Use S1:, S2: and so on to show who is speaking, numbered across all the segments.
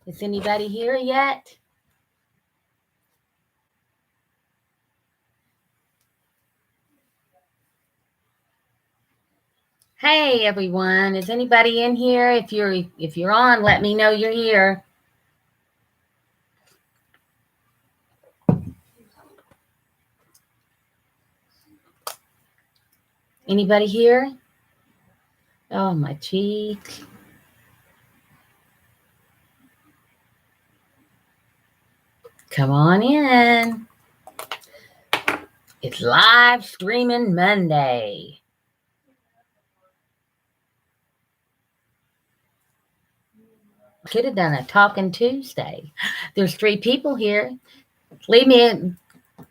S1: Is anybody here yet? Hey everyone, is anybody in here? If you're on, let me know you're here. Anybody here? Oh, my cheek. Come on in. It's live streaming Monday. Could have done a talking Tuesday. There's 3 people here.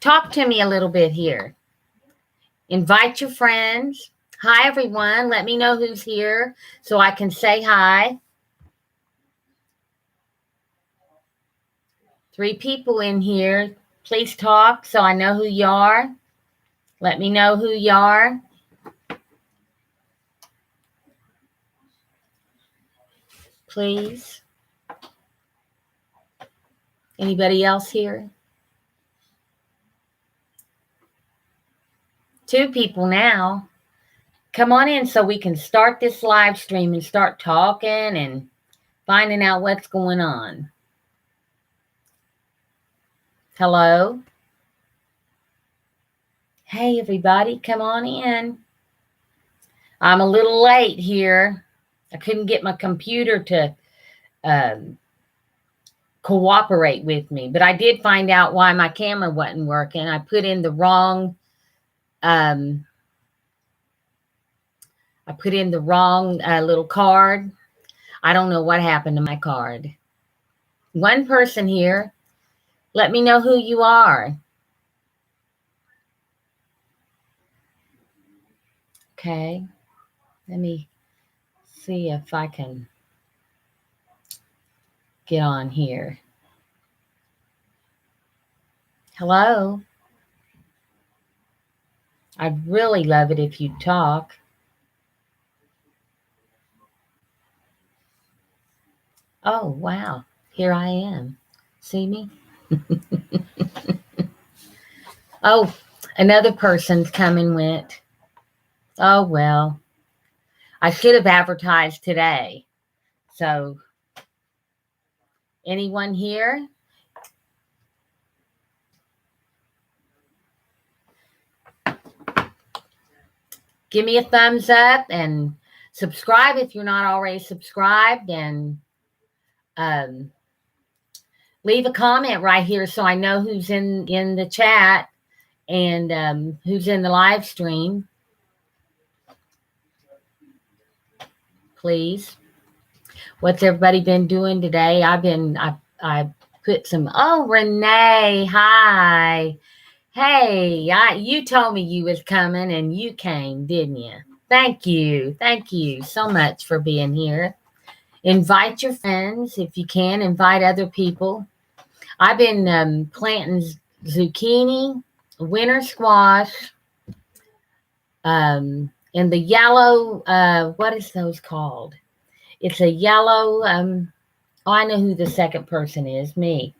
S1: Talk to me a little bit here. Invite your friends. Hi, everyone. Let me know who's here so I can say hi. 3 people in here. Please talk so I know who you are. Let me know who you are. Please. Anybody else here? 2 people now. Come on in so we can start this live stream and start talking and finding out what's going on. Hello? Hey, everybody, come on in. I'm a little late here. I couldn't get my computer to cooperate with me, but I did find out why my camera wasn't working. I put in the wrong little card. I don't know what happened to my card. 1 person here. Let me know who you are. Okay. Let me see if I can get on here. Hello? I'd really love it if you talk. Oh, wow. Here I am. See me? Oh, another person's come and went. Oh, well. I should have advertised today. So, anyone here? Give me a thumbs up and subscribe if you're not already subscribed, and leave a comment right here so I know who's in the chat and who's in the live stream. Please. What's everybody been doing today? I put some, oh, Renee, hi. Hey, you told me you was coming and you came, didn't you? Thank you. Thank you so much for being here. Invite your friends if you can. Invite other people. I've been planting zucchini, winter squash, and the yellow, what is those called? It's a yellow, I know who the second person is, me.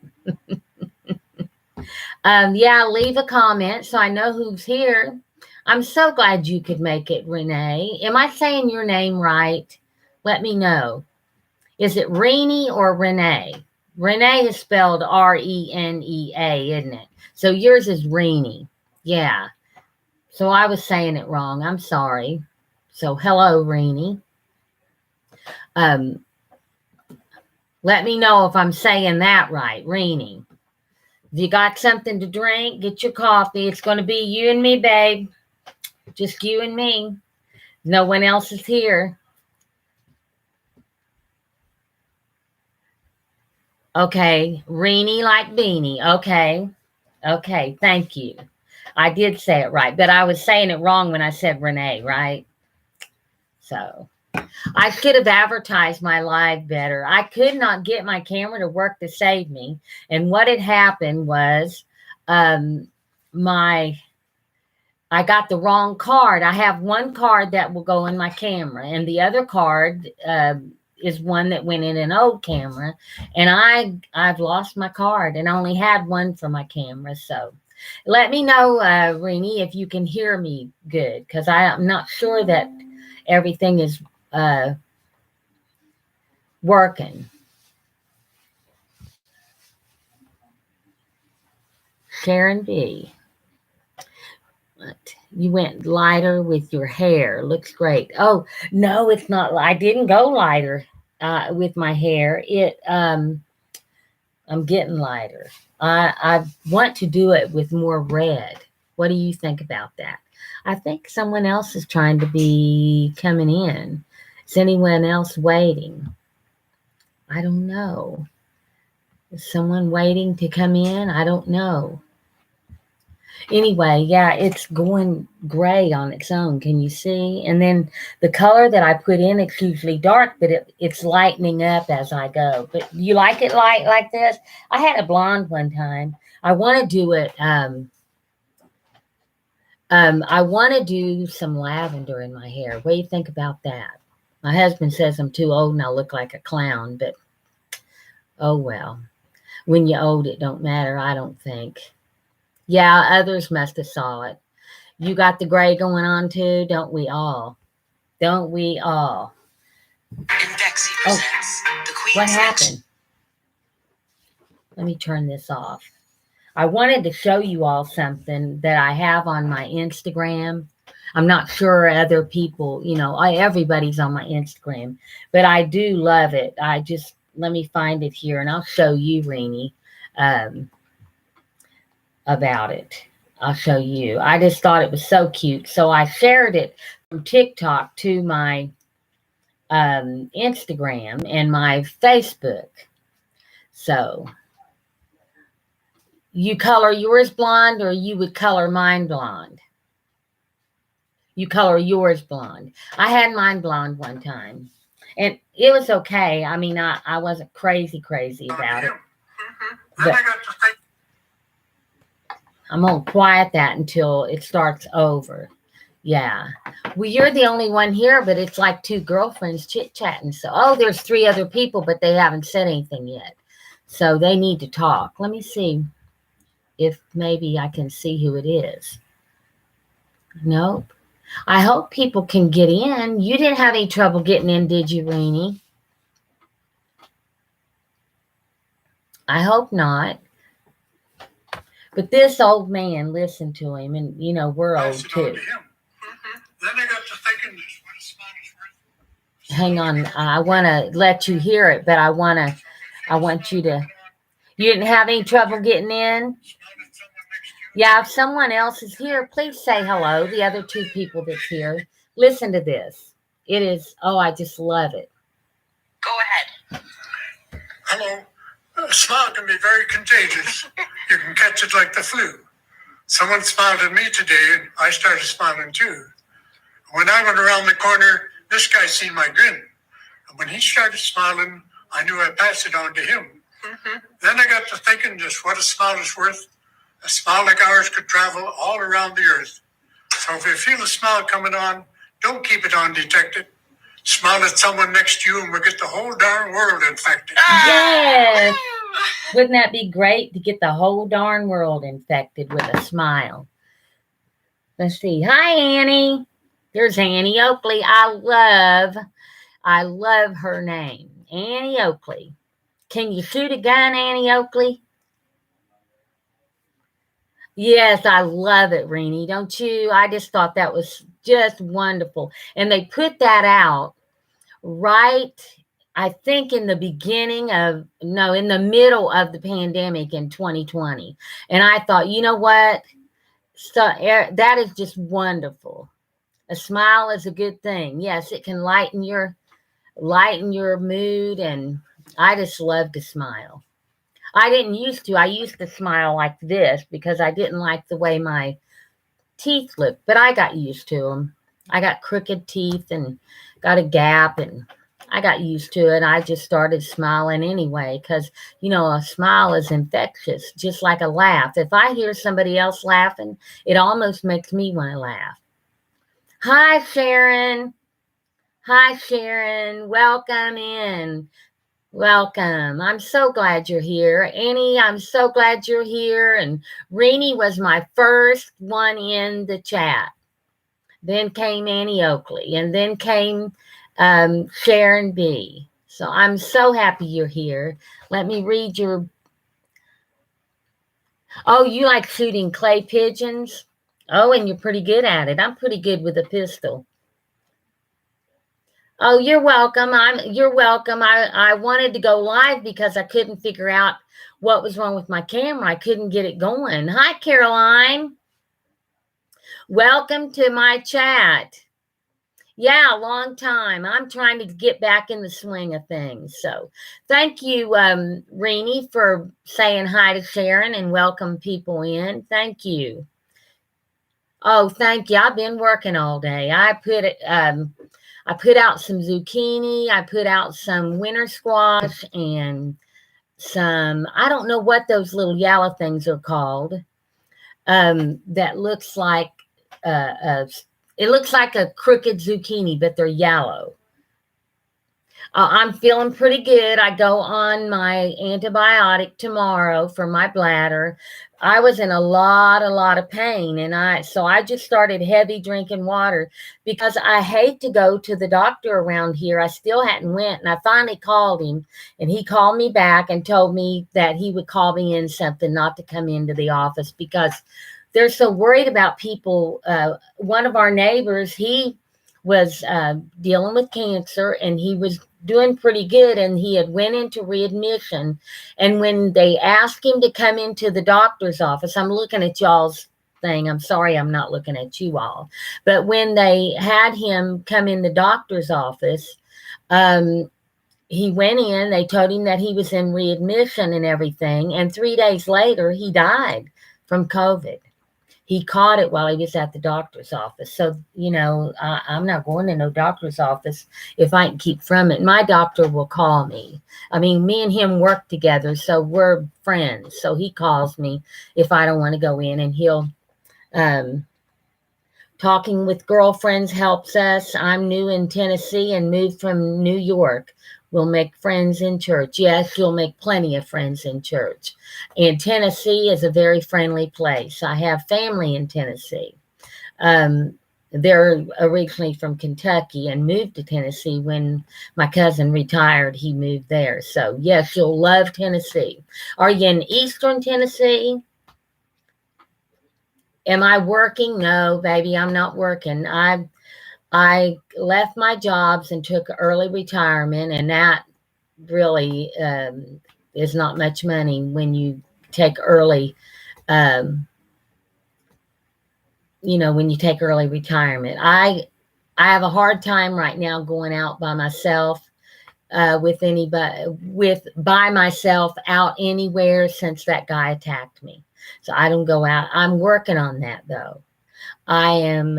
S1: Yeah, leave a comment so I know who's here. I'm so glad you could make it, Renee. Am I saying your name right? Let me know. Is it Renee or Renee? Renee is spelled Renea, isn't it? So yours is Renee. Yeah. So I was saying it wrong. I'm sorry. So hello, Renee. Let me know if I'm saying that right, Renee. If you got something to drink, get your coffee. It's going to be you and me, babe. Just you and me. No one else is here. Okay. Renee like beanie. Okay. Okay. Thank you. I did say it right, but I was saying it wrong when I said Renee, right? So I should have advertised my live better. I could not get my camera to work to save me. And what had happened was I got the wrong card. I have one card that will go in my camera, and the other card is one that went in an old camera, and I've lost my card and only had one for my camera. So let me know, Renee, if you can hear me good, because I'm not sure that everything is working. Sharon B. You went lighter with your hair. Looks great. Oh, no, it's not. I didn't go lighter with my hair. I'm getting lighter. I want to do it with more red. What do you think about that? I think someone else is trying to be coming in. Is anyone else waiting? I don't know. Is someone waiting to come in? I don't know. Anyway, yeah, it's going gray on its own. Can you see? And then the color that I put in, it's usually dark, but it's lightening up as I go. But you like it light like this? I had a blonde one time. I want to do it. I want to do some lavender in my hair. What do you think about that? My husband says I'm too old and I look like a clown, but oh well. When you're old, it don't matter, I don't think. Yeah, others must have saw it. You got the gray going on too, don't we all? Don't we all? Oh, what happened? Let me turn this off. I wanted to show you all something that I have on my Instagram. I'm not sure other people, everybody's on my Instagram, but I do love it. Let me find it here and I'll show you, Renee, about it. I'll show you. I just thought it was so cute. So I shared it from TikTok to my Instagram and my Facebook. So you color yours blonde or you would color mine blonde? You color yours blonde. I had mine blonde one time. And it was okay. I mean, I wasn't crazy about it. But I'm going to quiet that until it starts over. Yeah. Well, you're the only one here, but it's like two girlfriends chit-chatting. So, there's 3 other people, but they haven't said anything yet. So they need to talk. Let me see if maybe I can see who it is. Nope. I hope people can get in. You didn't have any trouble getting in, did you, Renee? I hope not. But this old man, listen to him, and we're old too. Then I got to thinking, hang on, I want to let you hear it, but I want you to. You didn't have any trouble getting in? Yeah, if someone else is here, please say hello. The other 2 people that's here. Listen to this. It is, I just love it.
S2: Go ahead. Hello. A smile can be very contagious. You can catch it like the flu. Someone smiled at me today, and I started smiling too. When I went around the corner, this guy seen my grin. And when he started smiling, I knew I'd pass it on to him. Mm-hmm. Then I got to thinking just what a smile is worth. A smile like ours could travel all around the earth. So if you feel a smile coming on, don't keep it undetected. Smile at someone next to you and we'll get the whole darn world infected.
S1: Yes. Wouldn't that be great to get the whole darn world infected with a smile? Let's see. Hi, Annie. There's Annie Oakley. I love her name. Annie Oakley. Can you shoot a gun, Annie Oakley? Yes, I love it, Renee. Don't you? I just thought that was just wonderful. And they put that out right, I think in the middle of the pandemic in 2020. And I thought, you know what? So that is just wonderful. A smile is a good thing. Yes, it can lighten your mood, and I just love to smile. I didn't used to. I used to smile like this because I didn't like the way my teeth looked, but I got used to them. I got crooked teeth and got a gap, and I got used to it. I just started smiling anyway because, a smile is infectious, just like a laugh. If I hear somebody else laughing, it almost makes me want to laugh. Hi, Sharon. Hi, Sharon. Welcome in. Welcome. I'm so glad you're here. Annie, I'm so glad you're here. And Renee was my first one in the chat. Then came Annie Oakley. And then came Sharon B. So I'm so happy you're here. Let me read your. Oh, you like shooting clay pigeons? Oh, and you're pretty good at it. I'm pretty good with a pistol. Oh, you're welcome. You're welcome. I wanted to go live because I couldn't figure out what was wrong with my camera. I couldn't get it going. Hi, Caroline. Welcome to my chat. Yeah, long time. I'm trying to get back in the swing of things. So thank you, Renee, for saying hi to Sharon and welcome people in. Thank you. Oh, thank you. I've been working all day. I put out some zucchini. I put out some winter squash and some, I don't know what those little yellow things are called. That looks like, uh, it looks like a crooked zucchini, but they're yellow. I'm feeling pretty good. I go on my antibiotic tomorrow for my bladder. I was in a lot of pain, and I just started heavy drinking water because I hate to go to the doctor around here. I still hadn't went, and I finally called him, and he called me back and told me that he would call me in something not to come into the office because they're so worried about people. One of our neighbors, he was dealing with cancer, and he was doing pretty good, and he had went into readmission. And when they asked him to come into the doctor's office, I'm looking at y'all's thing, I'm sorry I'm not looking at you all, but when they had him come in the doctor's office, um, he went in, they told him that he was in readmission and everything, and 3 days later he died from COVID. He caught it while he was at the doctor's office. So, I'm not going to no doctor's office if I can keep from it. My doctor will call me. I mean, me and him work together, so we're friends. So he calls me if I don't want to go in, and he'll, um, talking with girlfriends helps us. I'm new in Tennessee and moved from New York. We'll make friends in church. Yes, you'll make plenty of friends in church. And Tennessee is a very friendly place. I have family in Tennessee. Um, they're originally from Kentucky and moved to Tennessee when my cousin retired. He moved there. So, yes, you'll love Tennessee. Are you in Eastern Tennessee? Am I working? No, baby, I'm not working. I left my jobs and took early retirement, and that really is not much money when you take early, um, when you take early retirement. I have a hard time right now going out by myself, with anybody, with by myself out anywhere since that guy attacked me. So I don't go out. I'm working on that though. I am,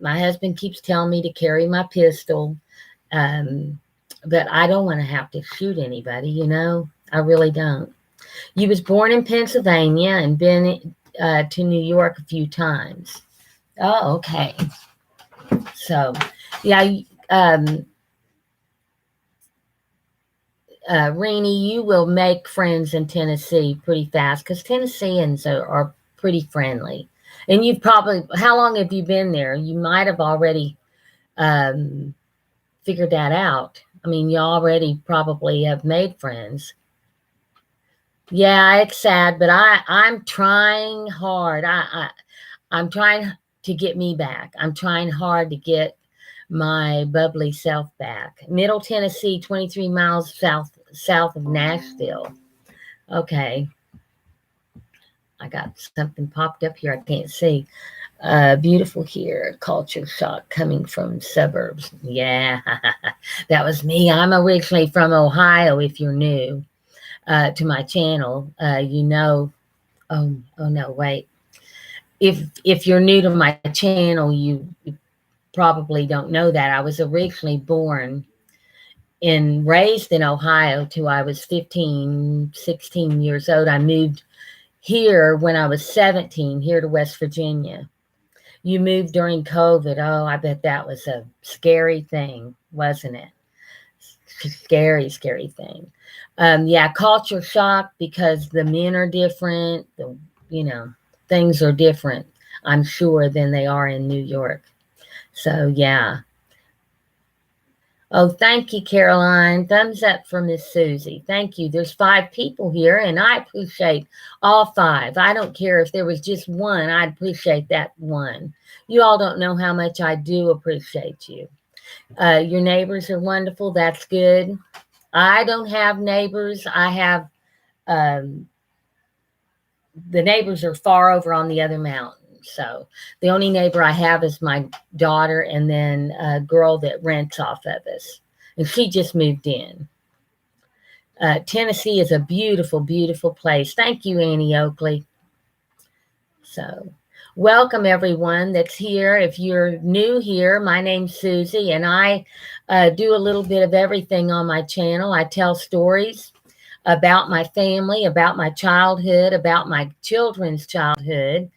S1: my husband keeps telling me to carry my pistol, um, but I don't want to have to shoot anybody. I really don't. You was born in Pennsylvania and been to New York a few times. Oh, okay. So, yeah, Renee, you will make friends in Tennessee pretty fast because Tennesseans are pretty friendly. And you've probably, how long have you been there? You might have already um, figured that out. I mean, you already probably have made friends. Yeah, it's sad, but I'm trying hard. I'm trying to get me back. I'm trying hard to get my bubbly self back. Middle Tennessee, 23 miles south of Nashville. Okay, I got something popped up here I can't see. Beautiful here, culture shock coming from suburbs. Yeah, that was me. I'm originally from Ohio. If you're new to my channel, Oh no, wait. If you're new to my channel, you probably don't know that I was originally born and raised in Ohio till I was 15, 16 years old. I moved here when I was 17, here to West Virginia. You moved during COVID. Oh, I bet that was a scary thing, wasn't it? Scary, scary thing. Yeah, culture shock because the men are different. You know, things are different, I'm sure, than they are in New York. So, yeah. Oh, thank you, Caroline. Thumbs up for Miss Susie. Thank you. There's 5 people here, and I appreciate all 5. I don't care if there was just one. I'd appreciate that one. You all don't know how much I do appreciate you. Your neighbors are wonderful. That's good. I don't have neighbors. I have um, the neighbors are far over on the other mountain. So the only neighbor I have is my daughter and then a girl that rents off of us. And she just moved in. Tennessee is a beautiful, beautiful place. Thank you, Annie Oakley. So, welcome everyone that's here. If you're new here, my name's Susie, and I do a little bit of everything on my channel. I tell stories about my family, about my childhood, about my children's childhood.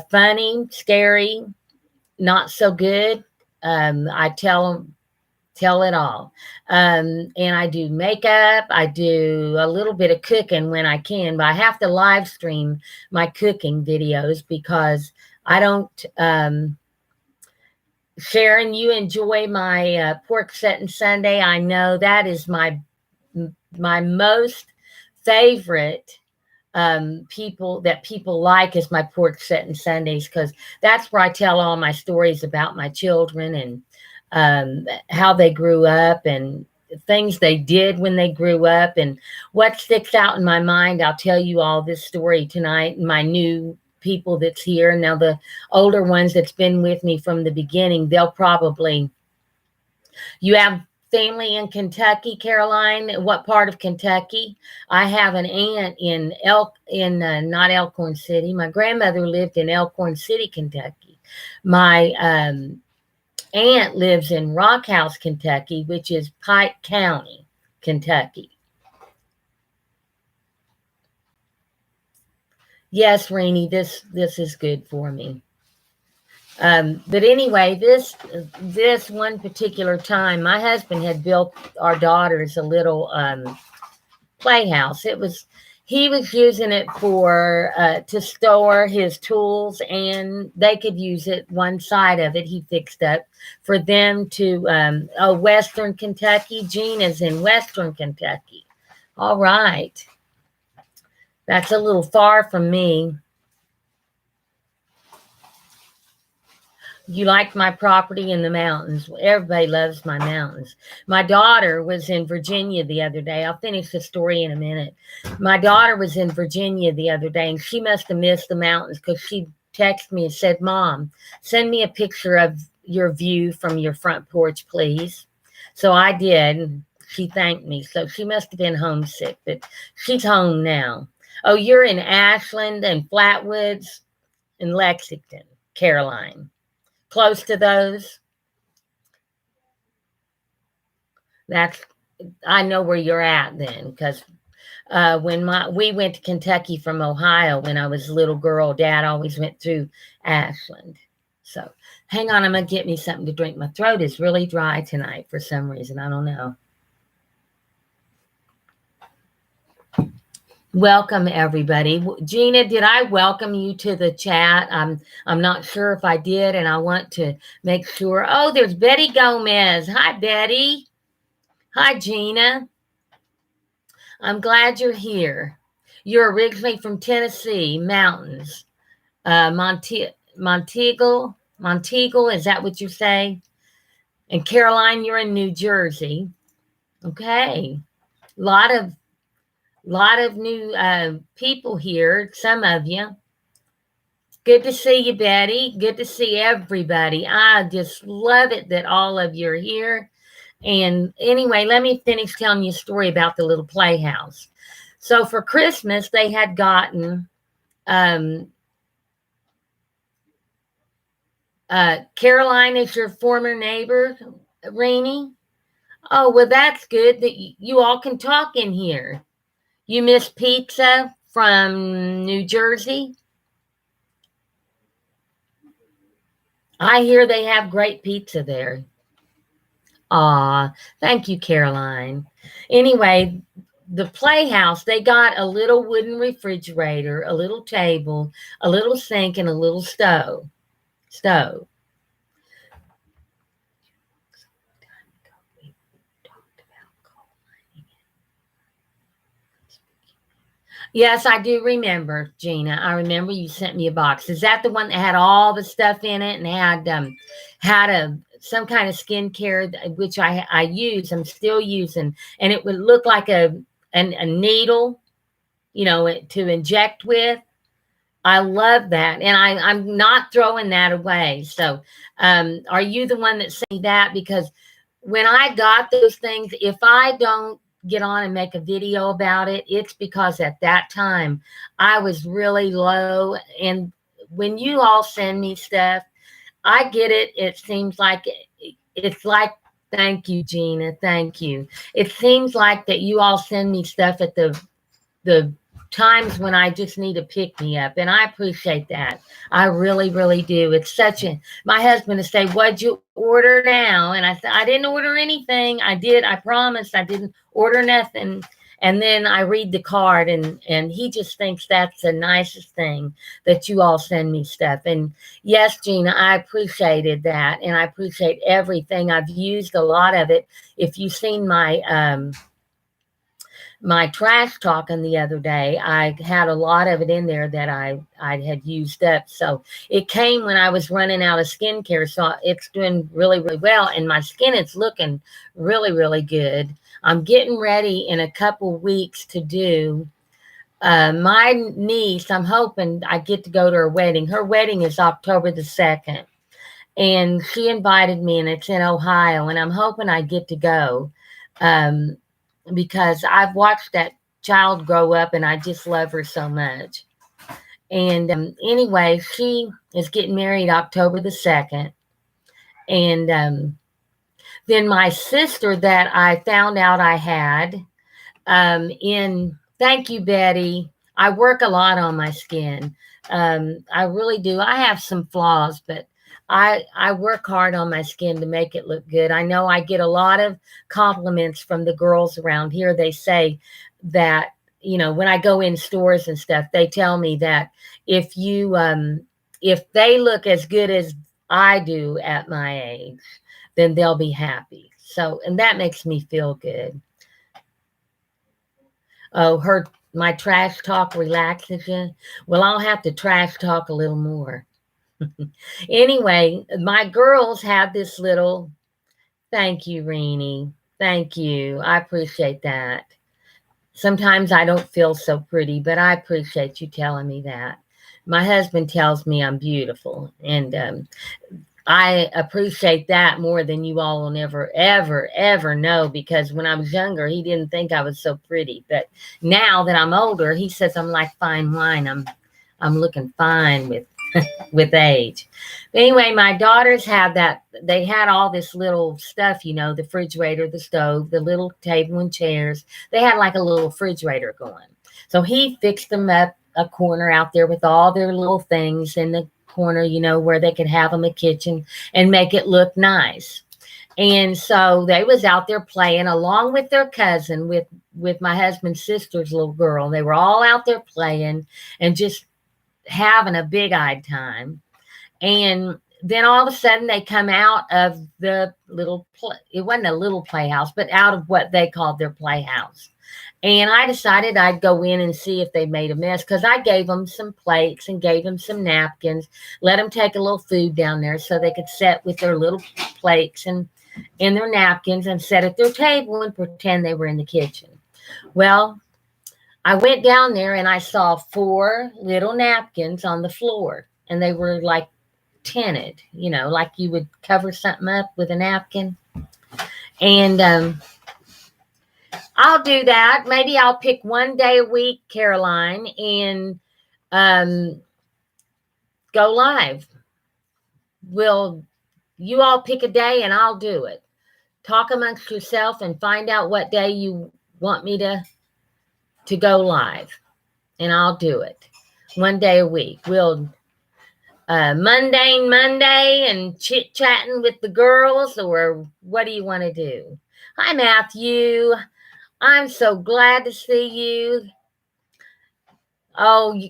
S1: Funny, scary, not so good. I tell it all. And I do makeup. I do a little bit of cooking when I can, but I have to live stream my cooking videos because I don't. Sharon, you enjoy my pork setting Sunday. I know that is my most favorite people like is my porch setting Sundays because that's where I tell all my stories about my children and how they grew up and things they did when they grew up and what sticks out in my mind. I'll tell you all this story tonight. My new people that's here now, the older ones that's been with me from the beginning, they'll probably. You have family in Kentucky, Caroline? What part of Kentucky? I have an aunt in not Elkhorn City. My grandmother lived in Elkhorn City, Kentucky. My aunt lives in Rock House, Kentucky, which is Pike County, Kentucky. Yes, Rainey, this is good for me. But anyway, this one particular time, my husband had built our daughters a little playhouse. He was using it for to store his tools, and they could use it. One side of it he fixed up for them to Western Kentucky. Gina's in Western Kentucky. All right, that's a little far from me. You like my property in the mountains. Everybody loves my mountains. My daughter was in Virginia the other day. I'll finish the story in a minute. My daughter was in Virginia the other day, and she must have missed the mountains because she texted me and said, Mom, send me a picture of your view from your front porch, please. So I did. She thanked me. So she must have been homesick, but she's home now. Oh, you're in Ashland and Flatwoods and Lexington, Caroline. Close to those. I know where you're at then, because when we went to Kentucky from Ohio when I was a little girl, Dad always went through Ashland. So hang on, I'm gonna get me something to drink. My throat is really dry tonight for some reason. I don't know. Welcome everybody. Gina, did I welcome you to the chat? I'm not sure if I did, and I want to make sure. Oh, there's Betty Gomez. Hi, Betty. Hi, Gina. I'm glad you're here. You're originally from Tennessee, mountains. Monteagle, is that what you say? And Caroline, you're in New Jersey. Okay. Lot of new people here, some of you. Good to see you, Betty. Good to see everybody. I just love it that all of you are here. And anyway, let me finish telling you a story about the little playhouse. So for Christmas, they had gotten Caroline is your former neighbor, Rainey. Oh, well, that's good that you all can talk in here. You miss pizza from New Jersey? I hear they have great pizza there. Aw, thank you, Caroline. Anyway, the playhouse, they got a little wooden refrigerator, a little table, a little sink, and a little stove. Yes, I do remember, Gina. I remember you sent me a box. Is that the one that had all the stuff in it and had a some kind of skincare which I use, I'm still using, and it would look like a needle, to inject with. I love that, and I'm not throwing that away. So, are you the one that sent me that? Because when I got those things, if I don't get on and make a video about it, it's because at that time I was really low. And when you all send me stuff, I get it. It seems like it's like, thank you, Gina. Thank you. It seems like that you all send me stuff at the times when I just need to pick me up. And I appreciate that. I really, really do. It's such a, my husband would say, "What'd you order now?" And I said, "I didn't order anything. I promised I didn't order nothing." And then I read the card, and he just thinks that's the nicest thing that you all send me stuff. And yes, Gina, I appreciated that. And I appreciate everything. I've used a lot of it. If you've seen my trash talking the other day, I had a lot of it in there that I had used up. So it came when I was running out of skincare. So it's doing really, really well. And my skin is looking really, really good. I'm getting ready in a couple weeks to do my niece. I'm hoping I get to go to her wedding. Her wedding is October the 2nd. And she invited me, and it's in Ohio. And I'm hoping I get to go. Um, because I've watched that child grow up and I just love her so much. And anyway, she is getting married October the 2nd. And then my sister that I found out I had thank you, Betty. I work a lot on my skin. I really do. I have some flaws, but I work hard on my skin to make it look good. I know I get a lot of compliments from the girls around here. They say that, when I go in stores and stuff, they tell me that if they look as good as I do at my age, then they'll be happy. So, and that makes me feel good. Oh, my trash talk relaxes you. Well, I'll have to trash talk a little more. Anyway, my girls have this little, thank you, Reenie. Thank you. I appreciate that. Sometimes I don't feel so pretty, but I appreciate you telling me that. My husband tells me I'm beautiful, and I appreciate that more than you all will never, ever, ever know, because when I was younger, he didn't think I was so pretty. But now that I'm older, he says I'm like fine wine. I'm looking fine with age. But anyway, my daughters had that. They had all this little stuff, the refrigerator, the stove, the little table and chairs. They had like a little refrigerator going. So he fixed them up a corner out there with all their little things in the corner, where they could have them a kitchen and make it look nice. And so they was out there playing along with their cousin, with my husband's sister's little girl. They were all out there playing and just having a big-eyed time. And then all of a sudden they come out of the it wasn't a little playhouse, but out of what they called their playhouse. And I decided I'd go in and see if they made a mess, because I gave them some plates and gave them some napkins, let them take a little food down there so they could sit with their little plates and their napkins and sit at their table and pretend they were in the kitchen. Well, I went down there and I saw 4 little napkins on the floor, and they were like tinted, like you would cover something up with a napkin. And I'll do that. Maybe I'll pick one day a week, Caroline, and um, go live. Will you all pick a day and I'll do it? Talk amongst yourself and find out what day you want me to go live, and I'll do it one day a week. mundane Monday and chit-chatting with the girls, or what do you want to do? Hi, Matthew. I'm so glad to see you. Oh,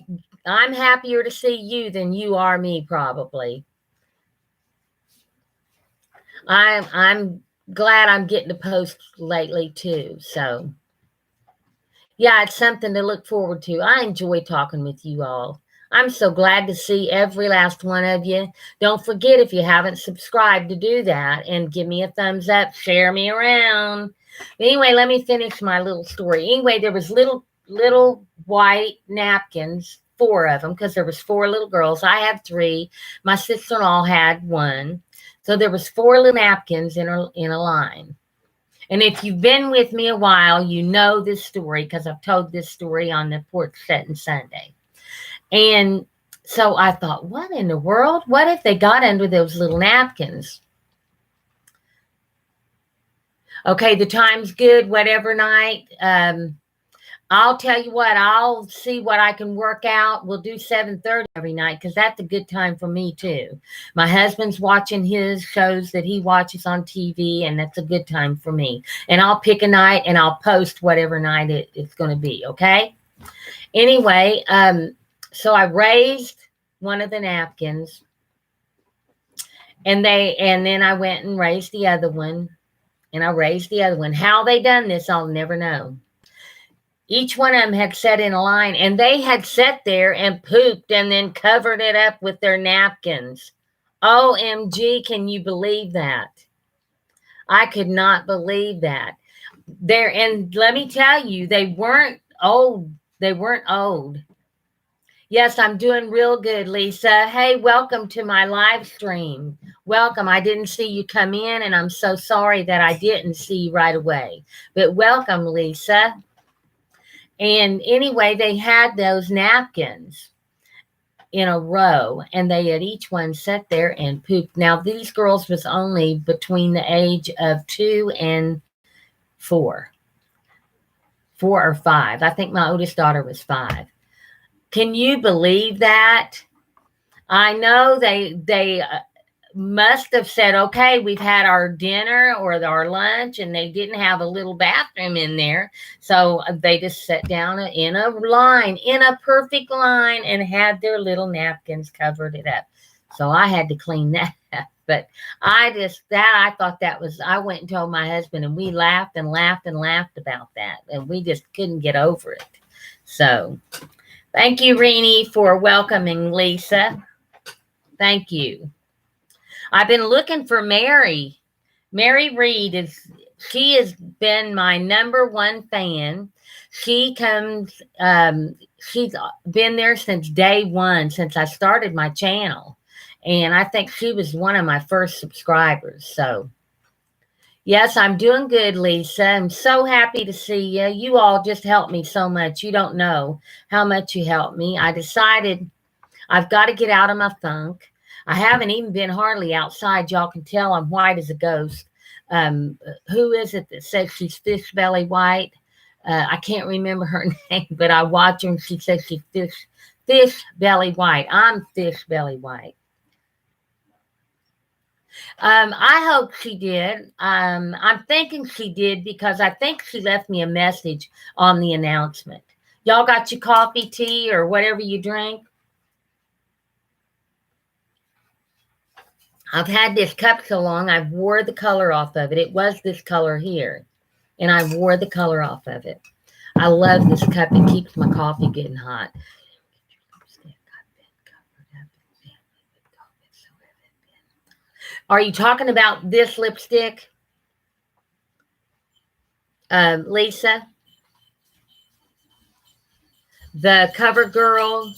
S1: I'm happier to see you than you are me, probably. I'm glad I'm getting to post lately too. So yeah, it's something to look forward to. I enjoy talking with you all. I'm so glad to see every last one of you. Don't forget, if you haven't subscribed, to do that and give me a thumbs up, share me around. Anyway, let me finish my little story. Anyway, there was little white napkins, 4 of them, because there was 4 little girls. I had 3. My sister-in-law had 1. So there was 4 little napkins in a line. And if you've been with me a while, you know this story because I've told this story on the Porch Setting Sunday. And so I thought, what in the world? What if they got under those little napkins? Okay, the time's good, whatever night. I'll tell you what, I'll see what I can work out. We'll do 7:30 every night because that's a good time for me too. My husband's watching his shows that he watches on TV, and that's a good time for me. And I'll pick a night and I'll post whatever night it's going to be, okay? Anyway, so I raised one of the napkins, and then I went and raised the other one, and I raised the other one. How they done this, I'll never know. Each one of them had sat in a line, and they had sat there and pooped and then covered it up with their napkins. OMG, can you believe that? I could not believe that. And let me tell you, they weren't old. They weren't old. Yes, I'm doing real good, Lisa. Hey, welcome to my live stream. Welcome. I didn't see you come in, and I'm so sorry that I didn't see you right away. But welcome, Lisa. And anyway, they had those napkins in a row, and they had each one sat there and pooped. Now, these girls was only between the age of 2 and 4. 4 or 5. I think my oldest daughter was 5. Can you believe that? I know they must have said, okay, we've had our dinner or our lunch, and they didn't have a little bathroom in there. So they just sat down in a line, in a perfect line, and had their little napkins, covered it up. So I had to clean that up. But I thought that was, I went and told my husband, and we laughed and laughed and laughed about that. And we just couldn't get over it. So thank you, Renee, for welcoming Lisa. Thank you. I've been looking for Mary. Mary Reed she has been my #1 fan. She comes, she's been there since day 1, since I started my channel. And I think she was one of my first subscribers. So yes, I'm doing good, Lisa. I'm so happy to see you. You all just helped me so much. You don't know how much you helped me. I decided I've got to get out of my funk. I haven't even been hardly outside. Y'all can tell I'm white as a ghost. Who is it that says she's fish belly white? I can't remember her name, but I watch her and she says she's fish belly white. I'm fish belly white. I hope she did. I'm thinking she did because I think she left me a message on the announcement. Y'all got your coffee, tea, or whatever you drink? I've had this cup so long, I've wore the color off of it. It was this color here, and I wore the color off of it. I love this cup. It keeps my coffee getting hot. Are you talking about this lipstick, Lisa? The CoverGirl,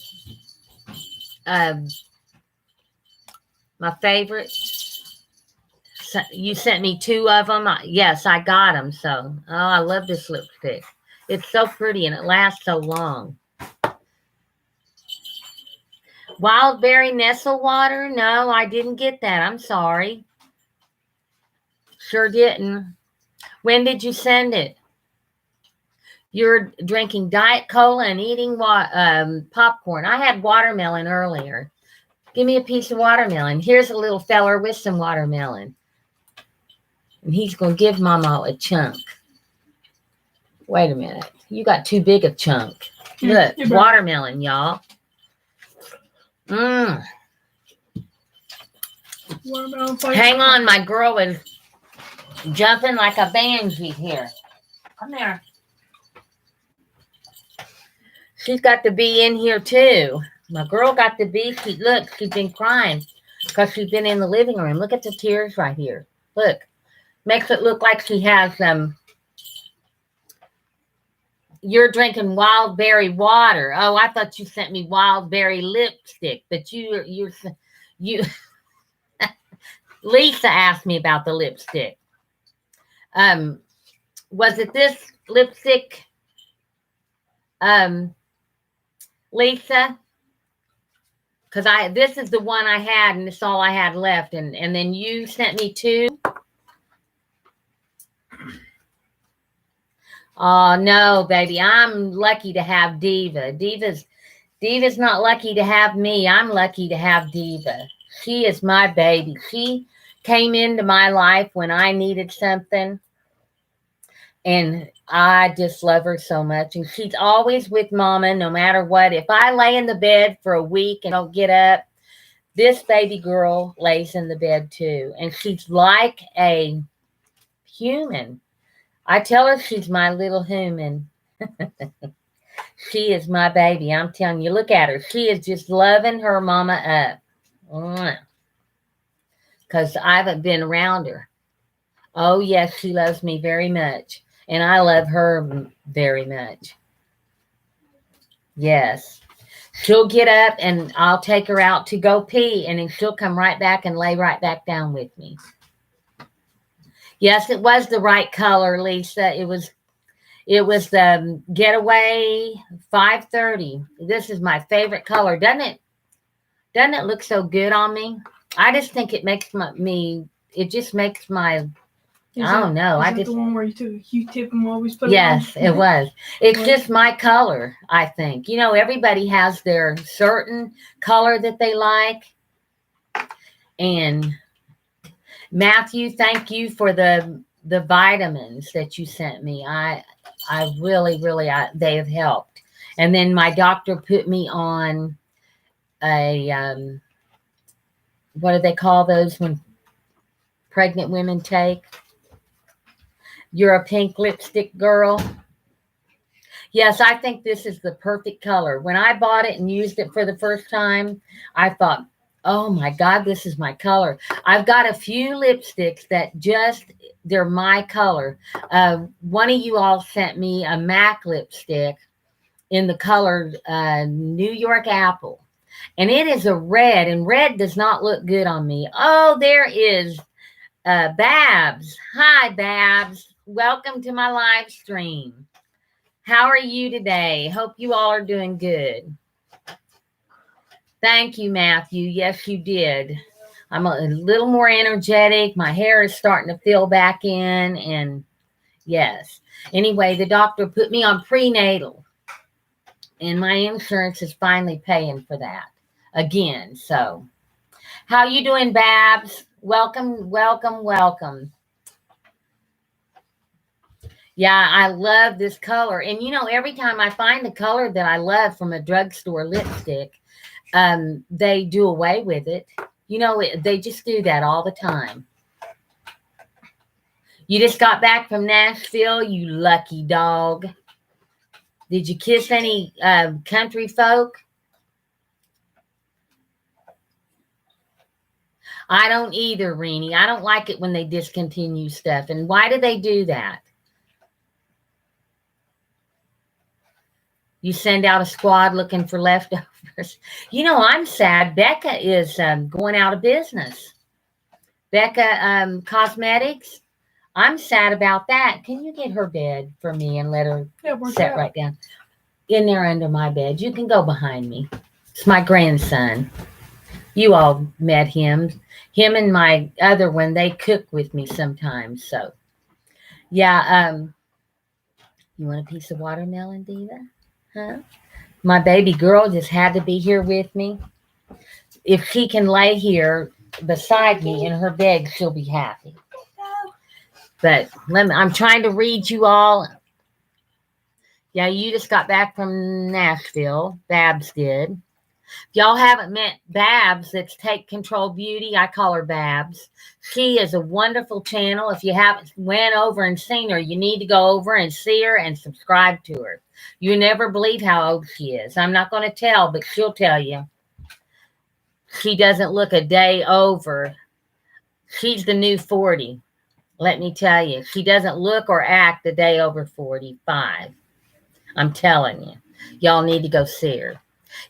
S1: my favorite. So you sent me 2 of them. Yes, I got them. So, I love this lipstick. It's so pretty and it lasts so long. Wildberry Nestle Water? No, I didn't get that. I'm sorry. Sure didn't. When did you send it? You're drinking Diet Cola and eating popcorn. I had watermelon earlier. Give me a piece of watermelon. Here's a little feller with some watermelon. And he's going to give Mama a chunk. Wait a minute. You got too big a chunk. Look, watermelon, y'all. Mmm. Hang on, my girl is jumping like a banshee here. Come here. She's got to be in here too. My girl got to be. Look, she's been crying because she's been in the living room. Look at the tears right here. Look, makes it look like she has You're drinking wild berry water. Oh, I thought you sent me wild berry lipstick, but you. Lisa asked me about the lipstick. Was it this lipstick, Lisa? Because this is the one I had, and it's all I had left, and then you sent me two. Oh no, baby, I'm lucky to have Diva. Diva's not lucky to have me. I'm lucky to have Diva. She is my baby. She came into my life when I needed something, and I just love her so much. And she's always with Mama no matter what. If I lay in the bed for a week and don't get up, this baby girl lays in the bed too. And she's like a human. I tell her she's my little human. She is my baby. I'm telling you, look at her. She is just loving her Mama up. Because I haven't been around her. Oh, yes, she loves me very much. And I love her very much. Yes. She'll get up and I'll take her out to go pee. And then she'll come right back and lay right back down with me. Yes, it was the right color, Lisa. It was the Getaway 530. This is my favorite color. Doesn't it look so good on me? I just think it makes it just makes my, I don't know.
S3: Is that the one where you took a Q-tip and always put
S1: yes, it was. It's just my color, I think. You know, everybody has their certain color that they like. And Matthew, thank you for the vitamins that you sent me. I really, they have helped. And then my doctor put me on a, what do they call those when pregnant women take? You're a pink lipstick girl. Yes, I think this is the perfect color. When I bought it and used it for the first time, I thought, oh my God, this is my color. I've got a few lipsticks that they're my color. One of you all sent me a MAC lipstick in the color New York Apple. And it is a red, and red does not look good on me. Oh, there is Babs. Hi, Babs. Welcome to my live stream. How are you today? Hope you all are doing good. Thank you, Matthew. Yes, you did. I'm a little more energetic. My hair is starting to fill back in, and yes. Anyway, the doctor put me on prenatal, and my insurance is finally paying for that again. So, how you doing, Babs? Welcome, welcome, welcome. Yeah, I love this color. And, you know, every time I find a color that I love from a drugstore lipstick, they do away with it. You know, they just do that all the time. You just got back from Nashville, you lucky dog. Did you kiss any country folk? I don't either, Renee. I don't like it when they discontinue stuff. And why do they do that? You send out a squad looking for leftovers. You know, I'm sad. Becca is going out of business. Becca Cosmetics. I'm sad about that. Can you get her bed for me and let her sit right down? In there under my bed. You can go behind me. It's my grandson. You all met him. Him and my other one, they cook with me sometimes. So, yeah. You want a piece of watermelon, Diva? Huh? My baby girl just had to be here with me. if she can lay here beside me in her bed, she'll be happy. But I'm trying to read you all. Yeah, you just got back from Nashville. Babs did. If y'all haven't met Babs, it's Take Control Beauty. I call her Babs. She is a wonderful channel. If you haven't went over and seen her, you need to go over and see her and subscribe to her. You never believe how old she is. I'm not going to tell, but she'll tell you. She doesn't look a day over. She's the new 40. Let me tell you. She doesn't look or act a day over 45. I'm telling you. Y'all need to go see her.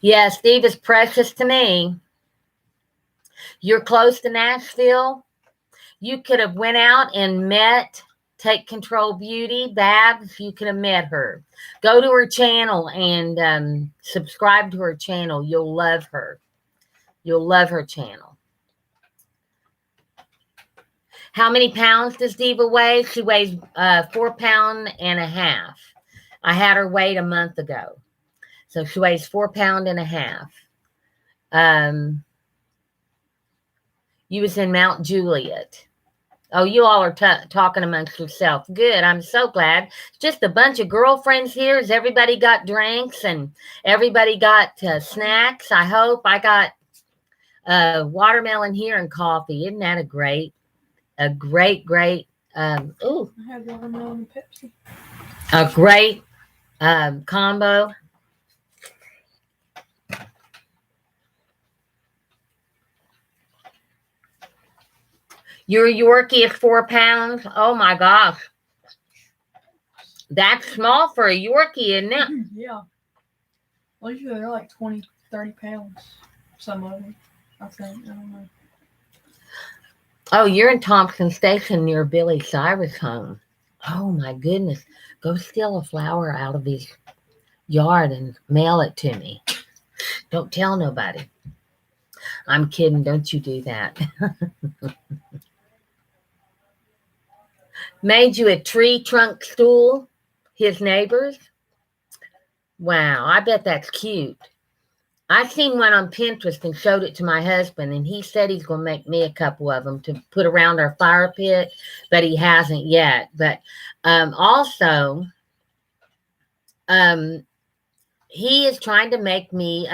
S1: Yeah, Steve is precious to me. You're close to Nashville. You could have went out and met Take Control Beauty, Babs. You could have met her. Go to her channel and subscribe to her channel. You'll love her. You'll love her channel. How many pounds does Diva weigh? She weighs 4.5 pounds. I had her weighed a month ago. So she weighs 4.5 pounds. You was in Mount Juliet. Oh, you all are talking amongst yourself. Good. I'm so glad. It's just a bunch of girlfriends here. Has everybody got drinks and everybody got snacks? I hope. I got watermelon here and coffee. Isn't that a great, great.
S3: I had watermelon and Pepsi.
S1: A great combo. Your Yorkie is 4 pounds. Oh my gosh. That's small for a Yorkie, isn't it?
S3: Yeah. Well, usually they're like 20, 30 pounds. Some of them, I think. I don't know.
S1: Oh, you're in Thompson Station near Billy Cyrus' home. Oh my goodness. Go steal a flower out of his yard and mail it to me. Don't tell nobody. I'm kidding. Don't you do that. Made you a tree trunk stool, his neighbors. Wow, I bet that's cute. I seen one on Pinterest and showed it to my husband, and he said he's going to make me a couple of them to put around our fire pit, but he hasn't yet. But also, he is trying to make me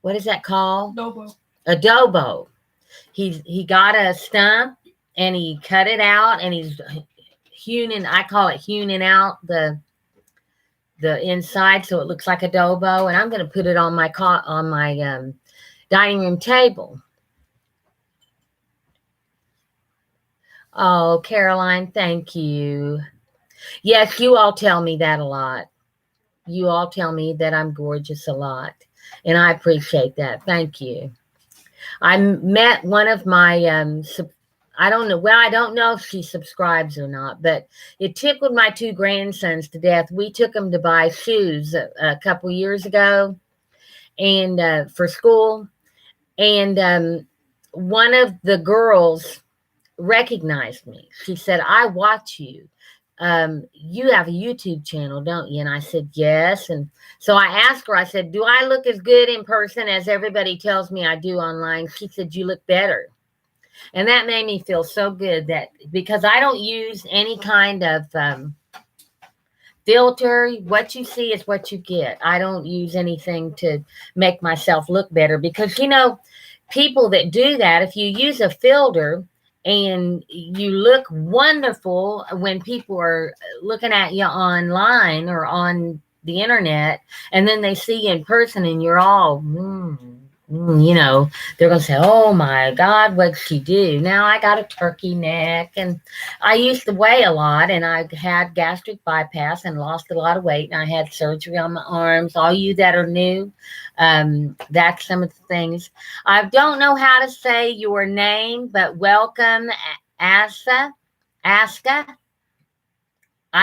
S1: what is that called?
S3: Adobo.
S1: Adobo. He got a stump and he cut it out and he's hewing. I call it hewing out the inside so it looks like adobo, and I'm going to put it on my dining room table. Oh, Caroline, thank you. Yes, you all tell me that a lot. You all tell me that I'm gorgeous a lot, and I appreciate that. Thank you. I met one of my I don't know. Well, I don't know if she subscribes or not, but it tickled my 2 grandsons to death. We took them to buy shoes a couple years ago, and for school, and one of the girls recognized me. She said, "I watch you. You have a YouTube channel, don't you?" And I said, "Yes." And so I asked her. I said, "Do I look as good in person as everybody tells me I do online?" She said, "You look better." And that made me feel so good, that because I don't use any kind of filter. What you see is what you get. I don't use anything to make myself look better, because, people that do that, if you use a filter and you look wonderful when people are looking at you online or on the internet, and then they see you in person and you're all, they're going to say, "Oh my God, what'd she do?" Now I got a turkey neck, and I used to weigh a lot, and I had gastric bypass and lost a lot of weight, and I had surgery on my arms. All you that are new, that's some of the things. I don't know how to say your name, but welcome, Aska. I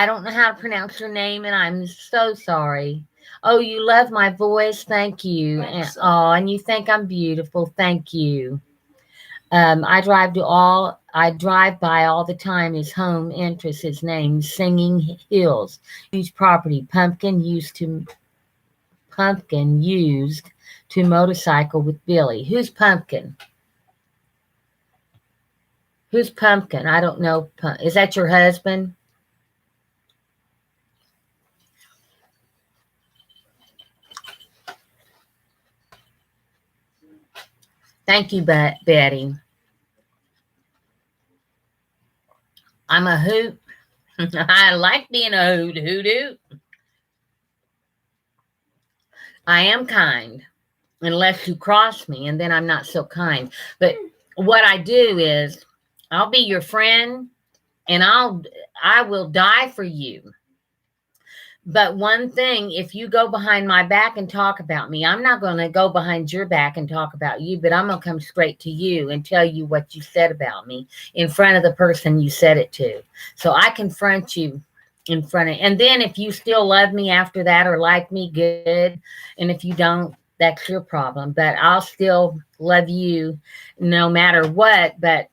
S1: don't know how to pronounce your name, and I'm so sorry. Oh, you love my voice. Thank you. And you think I'm beautiful. Thank you. I drive by all the time. His home interest, his name, Singing Hills. Huge property. Pumpkin used to Pumpkin used to motorcycle with Billy? Who's Pumpkin? Who's Pumpkin? I don't know. Is that your husband? Thank you, Betty. I'm a hoot. I like being a hoot. I am kind, unless you cross me, and then I'm not so kind. But what I do is, I'll be your friend, and I will die for you. But one thing, if you go behind my back and talk about me, I'm not going to go behind your back and talk about you, but I'm going to come straight to you and tell you what you said about me in front of the person you said it to. So I confront you in front of, and then if you still love me after that or like me, good. And if you don't, that's your problem. But I'll still love you no matter what, but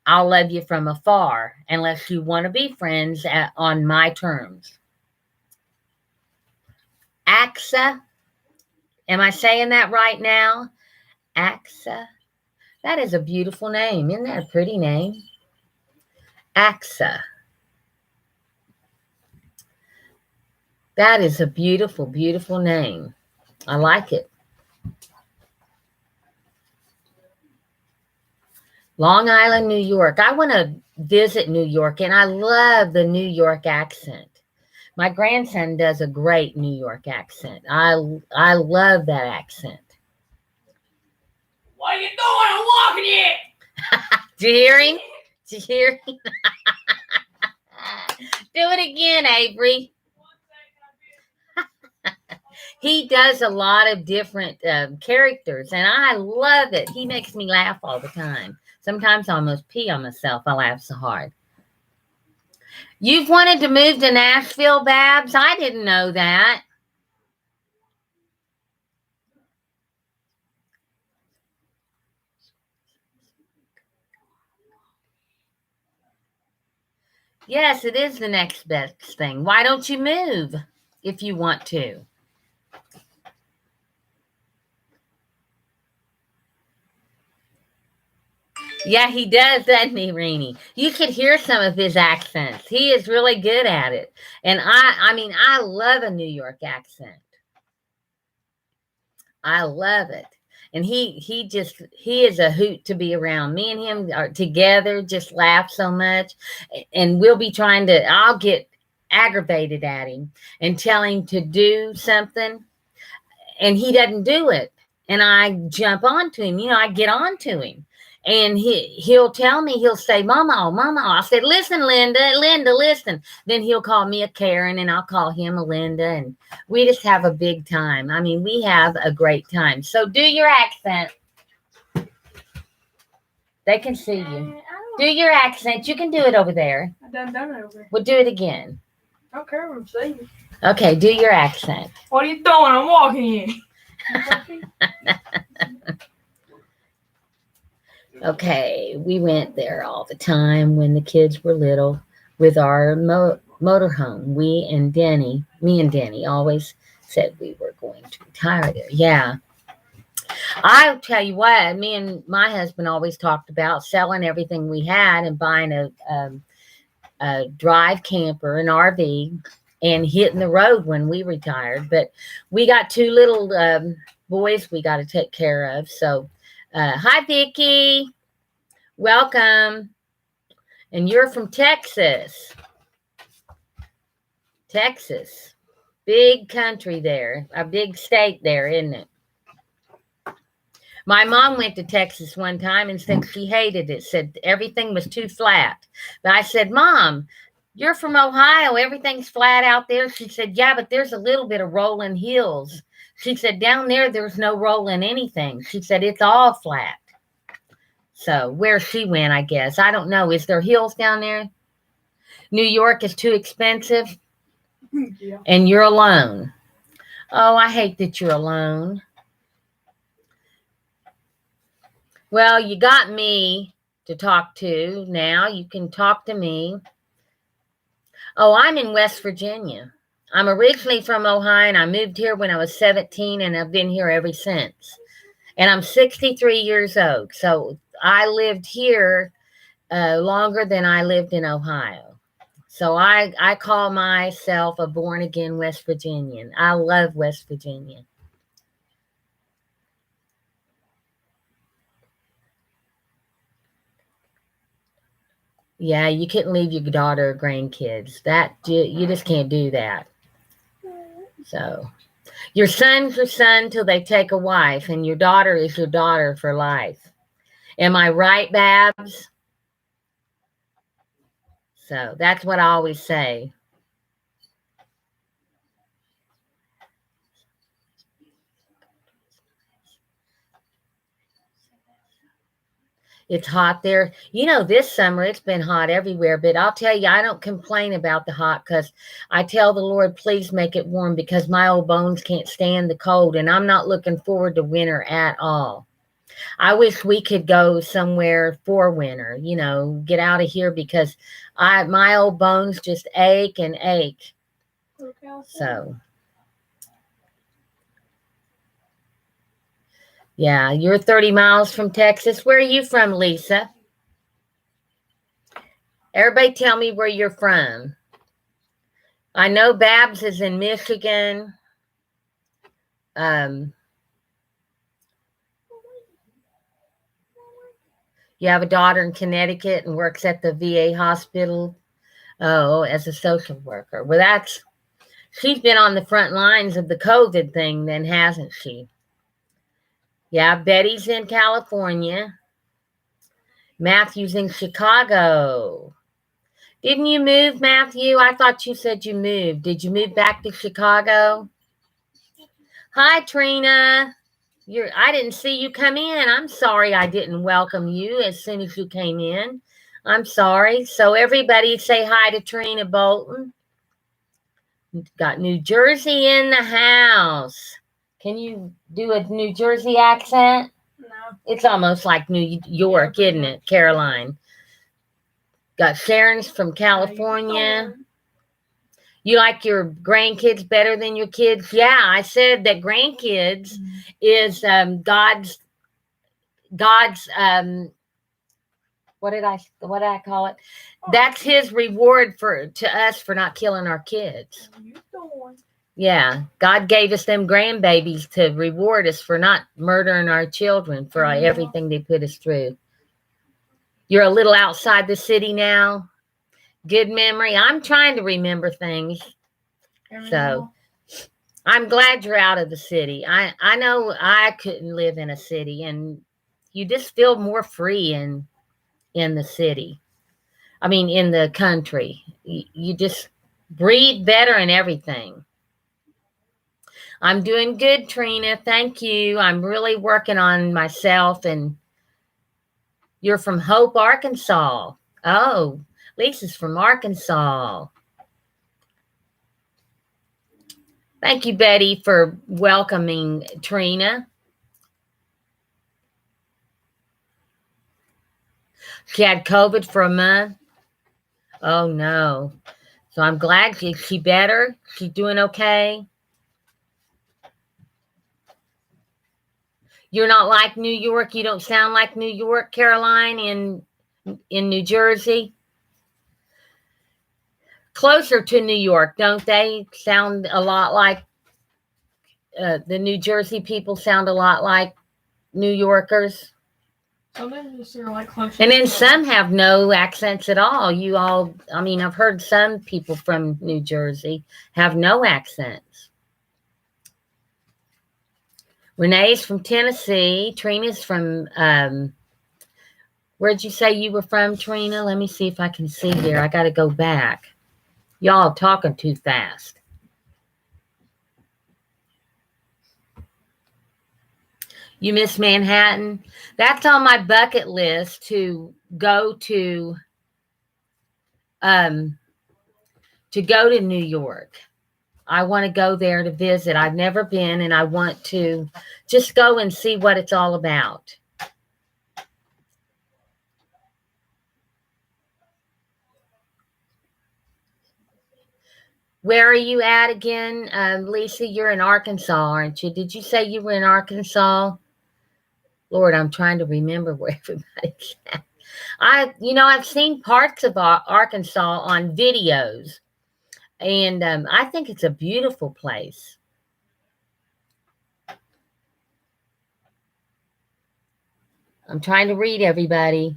S1: I'll love you from afar unless you want to be friends on my terms. AXA. Am I saying that right now? AXA. That is a beautiful name. Isn't that a pretty name? AXA. That is a beautiful, beautiful name. I like it. Long Island, New York. I want to visit New York, and I love the New York accent. My grandson does a great New York accent. I love that accent.
S3: What are you doing? I'm walking here.
S1: Did you hear him? Did you hear him? Do it again, Avery. He does a lot of different characters, and I love it. He makes me laugh all the time. Sometimes I almost pee on myself. I laugh so hard. You've wanted to move to Nashville, Babs? I didn't know that. Yes, it is the next best thing. Why don't you move if you want to? Yeah, he does, doesn't he, Reenie? You could hear some of his accents. He is really good at it. And I mean, I love a New York accent. I love it. And he is a hoot to be around. Me and him are together, just laugh so much. And we'll be I'll get aggravated at him and tell him to do something, and he doesn't do it. And I jump onto him, I get onto him. And he'll tell me, he'll say, Mama, oh, Mama. I said, listen, Linda, listen. Then he'll call me a Karen, and I'll call him a Linda. And we just have a big time. I mean, we have a great time. So do your accent. They can see you. Do your accent. You can do it over there.
S3: I done it over there.
S1: We'll do it again.
S3: I don't care what I'm saying.
S1: Okay, do your accent.
S3: What are you doing? I'm walking in.
S1: Okay, we went there all the time when the kids were little with our motorhome. Me and Denny always said we were going to retire there. Yeah. I'll tell you what, me and my husband always talked about selling everything we had and buying a drive camper, an RV, and hitting the road when we retired. But we got two little boys we got to take care of. So, hi, Vicki. Welcome. And you're from Texas. Texas. Big country there. A big state there, isn't it? My mom went to Texas one time and said she hated it, said everything was too flat. But I said, Mom, you're from Ohio. Everything's flat out there. She said, yeah, but there's a little bit of rolling hills. She said, down there's no rolling anything. She said, it's all flat. So where she went, I guess. I don't know. Is there hills down there? New York is too expensive?
S3: Yeah.
S1: And you're alone. Oh, I hate that you're alone. Well, you got me to talk to now. You can talk to me. Oh, I'm in West Virginia. I'm originally from Ohio, and I moved here when I was 17, and I've been here ever since. And I'm 63 years old, so I lived here longer than I lived in Ohio. So I call myself a born-again West Virginian. I love West Virginia. Yeah, you couldn't leave your daughter or grandkids. That you just can't do that. So your son's your son till they take a wife, and your daughter is your daughter for life. Am I right, Babs? So that's what I always say. It's hot there. This summer it's been hot everywhere, but I'll tell you, I don't complain about the hot because I tell the Lord, please make it warm because my old bones can't stand the cold, and I'm not looking forward to winter at all. I wish we could go somewhere for winter, get out of here because my old bones just ache and ache. So, yeah, you're 30 miles from Texas. Where are you from, Lisa? Everybody tell me where you're from. I know Babs is in Michigan. You have a daughter in Connecticut and works at the VA hospital. Oh, as a social worker. Well, she's been on the front lines of the COVID thing then, hasn't she? Yeah, Betty's in California. Matthew's in Chicago. Didn't you move, Matthew? I thought you said you moved. Did you move back to Chicago? Hi, Trina. I didn't see you come in. I'm sorry I didn't welcome you as soon as you came in. I'm sorry. So everybody say hi to Trina Bolton. Got New Jersey in the house. Can you do a New Jersey accent?
S3: No.
S1: It's almost like New York, isn't it, Caroline? Got Sharon's from California. You like your grandkids better than your kids? Yeah, I said that grandkids is God's what did I call it? That's his reward to us for not killing our kids. Yeah, God gave us them grandbabies to reward us for not murdering our children for everything they put us through. You're a little outside the city now. Good memory. I'm trying to remember things. So I'm glad you're out of the city. I know I couldn't live in a city, and you just feel more free in the city. I mean, in the country. You just breathe better and everything. I'm doing good, Trina. Thank you. I'm really working on myself, and you're from Hope, Arkansas. Oh, Lisa's from Arkansas. Thank you, Betty, for welcoming Trina. She had COVID for a month. Oh, no. So I'm glad she better. She's doing okay. You're not like New York. You don't sound like New York, Caroline, in New Jersey. Closer to New York, don't they sound a lot like the New Jersey people sound a lot like New Yorkers? And then some have no accents at all. I've heard some people from New Jersey have no accents. Renee's from Tennessee. Trina's from, where'd you say you were from, Trina? Let me see if I can see here. I got to go back. Y'all talking too fast. You miss Manhattan? That's on my bucket list to go to New York. I want to go there to visit. I've never been, and I want to just go and see what it's all about. Where are you at again, Lisa? You're in Arkansas, aren't you? Did you say you were in Arkansas? Lord, I'm trying to remember where everybody's at. I've seen parts of Arkansas on videos, and I think it's a beautiful place. I'm trying to read everybody.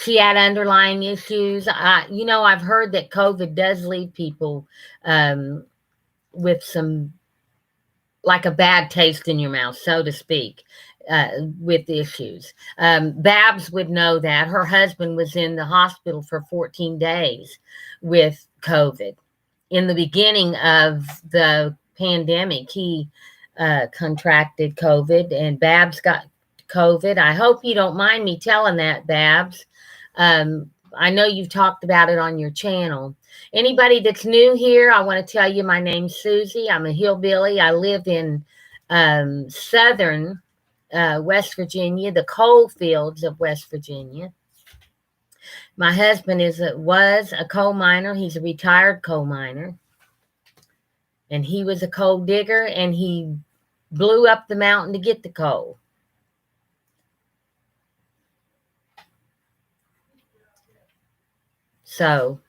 S1: She had underlying issues. I've heard that COVID does leave people with some, like a bad taste in your mouth, so to speak, with issues. Babs would know that. Her husband was in the hospital for 14 days with COVID. In the beginning of the pandemic, he contracted COVID, and Babs got COVID. I hope you don't mind me telling that, Babs. I know you've talked about it on your channel. Anybody that's new here, I want to tell you my name's Susie. I'm a hillbilly. I live in southern West Virginia, the coal fields of West Virginia. My husband was a coal miner. He's a retired coal miner. And he was a coal digger, and he blew up the mountain to get the coal. So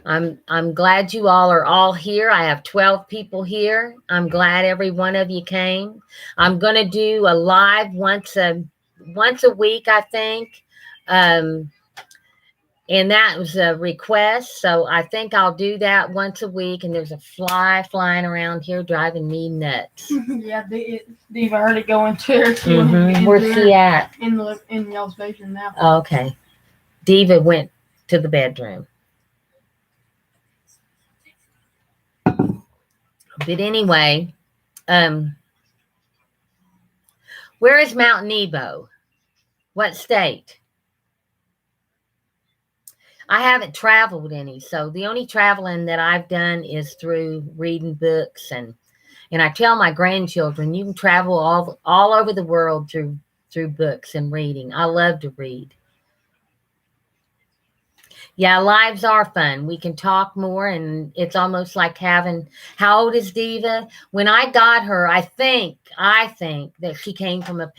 S1: I'm glad you all are all here. I have 12 people here. I'm glad every one of you came. I'm going to do a live once a week, I think. And that was a request, so I think I'll do that once a week. And there's a fly flying around here driving me nuts.
S3: Yeah, Diva already going to her.
S1: Where's she at?
S3: In y'all's bedroom now.
S1: Okay. Diva went to the bedroom. But anyway, where is Mount Nebo? What state? I haven't traveled any, so the only traveling that I've done is through reading books, and I tell my grandchildren, you can travel all over the world through books and reading. I love to read. Yeah, lives are fun. We can talk more, and it's almost like having. How old is Diva? When I got her, I think that she came from a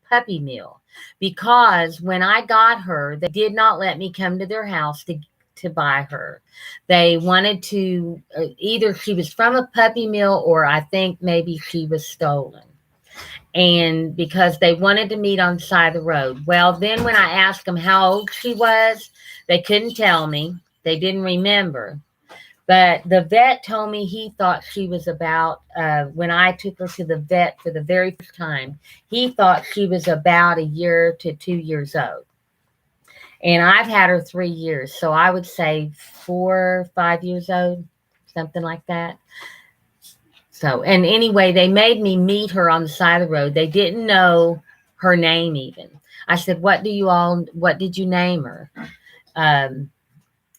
S1: puppy mill, because when I got her, they did not let me come to their house to buy her. They wanted to either she was from a puppy mill, or I think maybe she was stolen. And because they wanted to meet on the side of the road. Well, then when I asked them how old she was, they couldn't tell me. They didn't remember. But the vet told me he thought she was about, when I took her to the vet for the very first time, he thought she was about a year to 2 years old. And I've had her 3 years. So I would say 4, 5 years old, something like that. So, and anyway, they made me meet her on the side of the road. They didn't know her name even. I said, what did you name her? And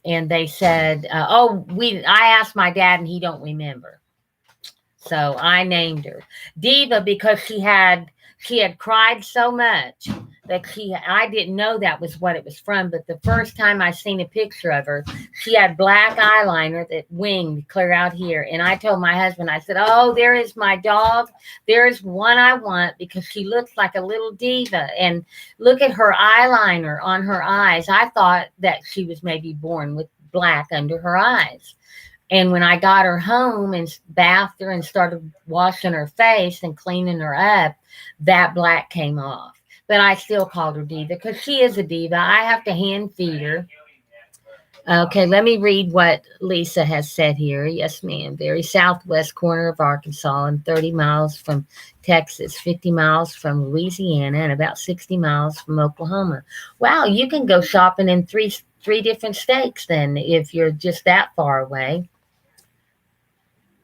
S1: they said, I asked my dad and he don't remember. So I named her Diva, because she had cried so much that I didn't know that was what it was from. But the first time I seen a picture of her, she had black eyeliner that winged clear out here. And I told my husband, I said, oh, there is my dog. There's one I want, because she looks like a little diva. And look at her eyeliner on her eyes. I thought that she was maybe born with black under her eyes. And when I got her home and bathed her and started washing her face and cleaning her up, that black came off. But I still called her Diva, because she is a diva. I have to hand feed her. Okay, let me read what Lisa has said here. Yes, ma'am. Very southwest corner of Arkansas, and 30 miles from Texas, 50 miles from Louisiana, and about 60 miles from Oklahoma. Wow, you can go shopping in three different states then, if you're just that far away.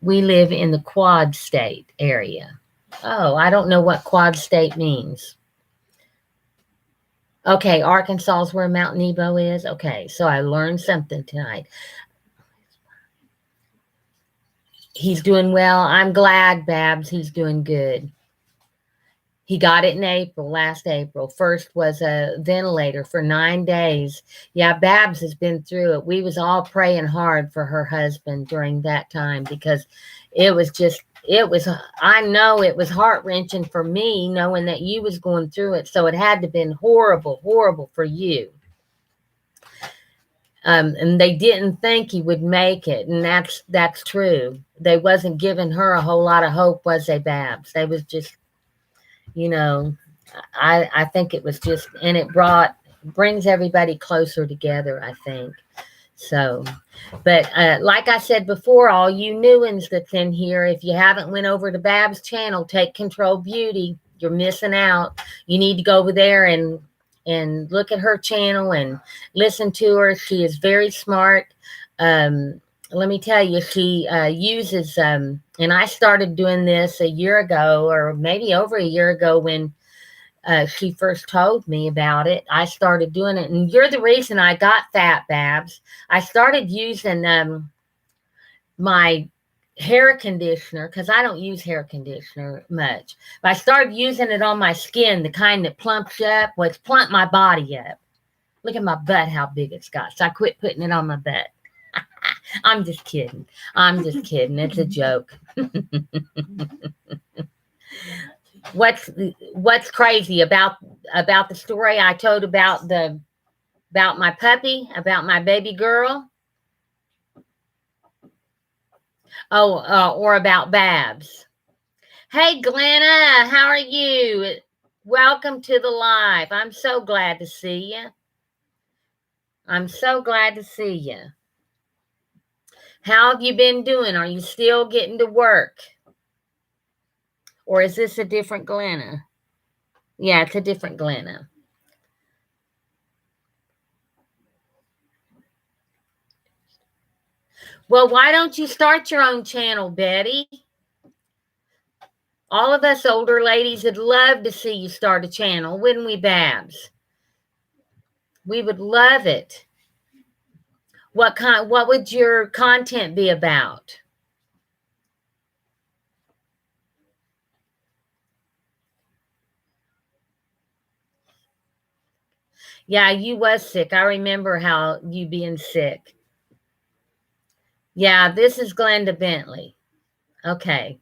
S1: We live in the Quad State area. Oh, I don't know what Quad State means. Okay, Arkansas is where Mount Nebo is. Okay, so I learned something tonight. He's doing well. I'm glad, Babs. He's doing good. He got it in April, last April. First was a ventilator for 9 days. Yeah, Babs has been through it. We was all praying hard for her husband during that time because it was just, I know it was heart-wrenching for me knowing that you was going through it. So it had to have been horrible, horrible for you. And they didn't think he would make it, and that's true. They wasn't giving her a whole lot of hope, was they, Babs? They was just, you know, I think it was just, and it brings everybody closer together, I think. So, but like I said before, all you new ones that's in here, if you haven't went over to Babs' channel, Take Control Beauty, you're missing out. You need to go over there and look at her channel and listen to her. She is very smart. Let me tell you, she uses, and I started doing this a year ago, or maybe over a year ago when she first told me about it. I started doing it, and you're the reason I got fat, Babs. I started using my hair conditioner, because I don't use hair conditioner much. But I started using it on my skin, the kind that plumps you up. Well, it's plumped my body up. Look at my butt, how big it's got. So I quit putting it on my butt. I'm just kidding. I'm just kidding. It's a joke. What's crazy about the story I told about my puppy, about my baby girl? Oh, or about Babs. Hey, Glenna, how are you? Welcome to the live. I'm so glad to see you. I'm so glad to see you. How have you been doing? Are you still getting to work? Or is this a different Glenna? Yeah, it's a different Glenna. Well, why don't you start your own channel, Betty? All of us older ladies would love to see you start a channel, wouldn't we, Babs? We would love it. What would your content be about? Yeah, you was sick. I remember how you being sick. Yeah, this is Glenda Bentley. Okay.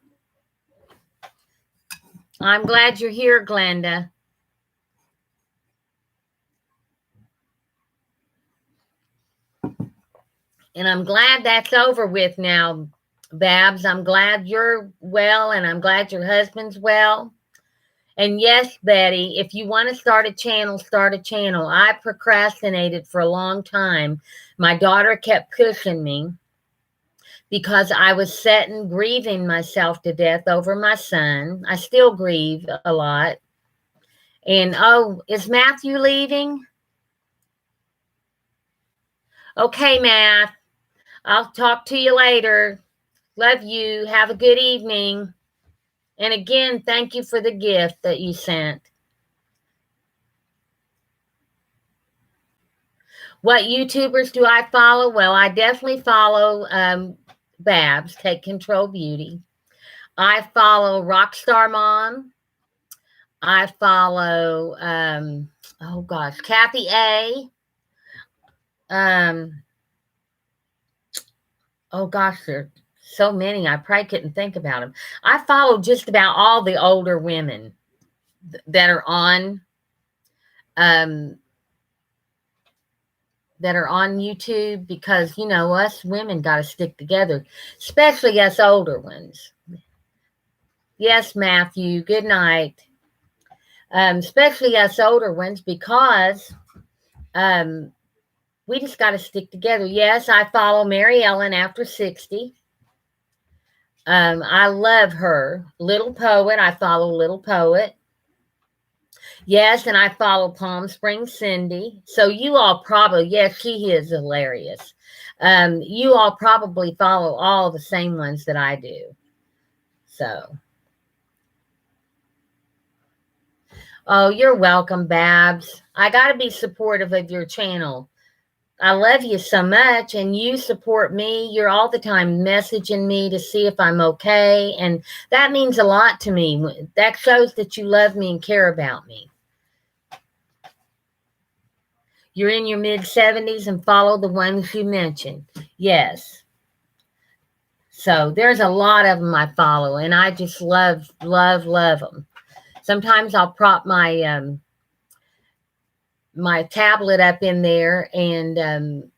S1: I'm glad you're here, Glenda. And I'm glad that's over with now, Babs. I'm glad you're well, and I'm glad your husband's well. And yes, Betty, if you want to start a channel, start a channel. I procrastinated for a long time. My daughter kept pushing me because I was sitting grieving myself to death over my son. I still grieve a lot. And oh, is Matthew leaving? Okay, Matt. I'll talk to you later. Love you. Have a good evening. And again, thank you for the gift that you sent. What YouTubers do I follow? Well, I definitely follow Babs, Take Control Beauty. I follow Rockstar Mom. I follow, oh gosh, Kathy A. Oh gosh, there are so many. I probably couldn't think about them. I follow just about all the older women that are on YouTube because, you know, us women got to stick together, especially us older ones. Yes, Matthew, good night. Especially us older ones because we just got to stick together. Yes, I follow Mary Ellen after 60. I love her. Little Poet, I follow Little Poet. Yes, and I follow Palm Springs Cindy. So you all probably, yes, she is hilarious. You all probably follow all the same ones that I do. So. Oh, you're welcome, Babs. I got to be supportive of your channel. I love you so much, and you support me. You're all the time messaging me to see if I'm okay, and that means a lot to me. That shows that you love me and care about me. You're in your mid 70s and follow the ones you mentioned. Yes. So there's a lot of them I follow, and I just love them. Sometimes I'll prop my tablet up in there and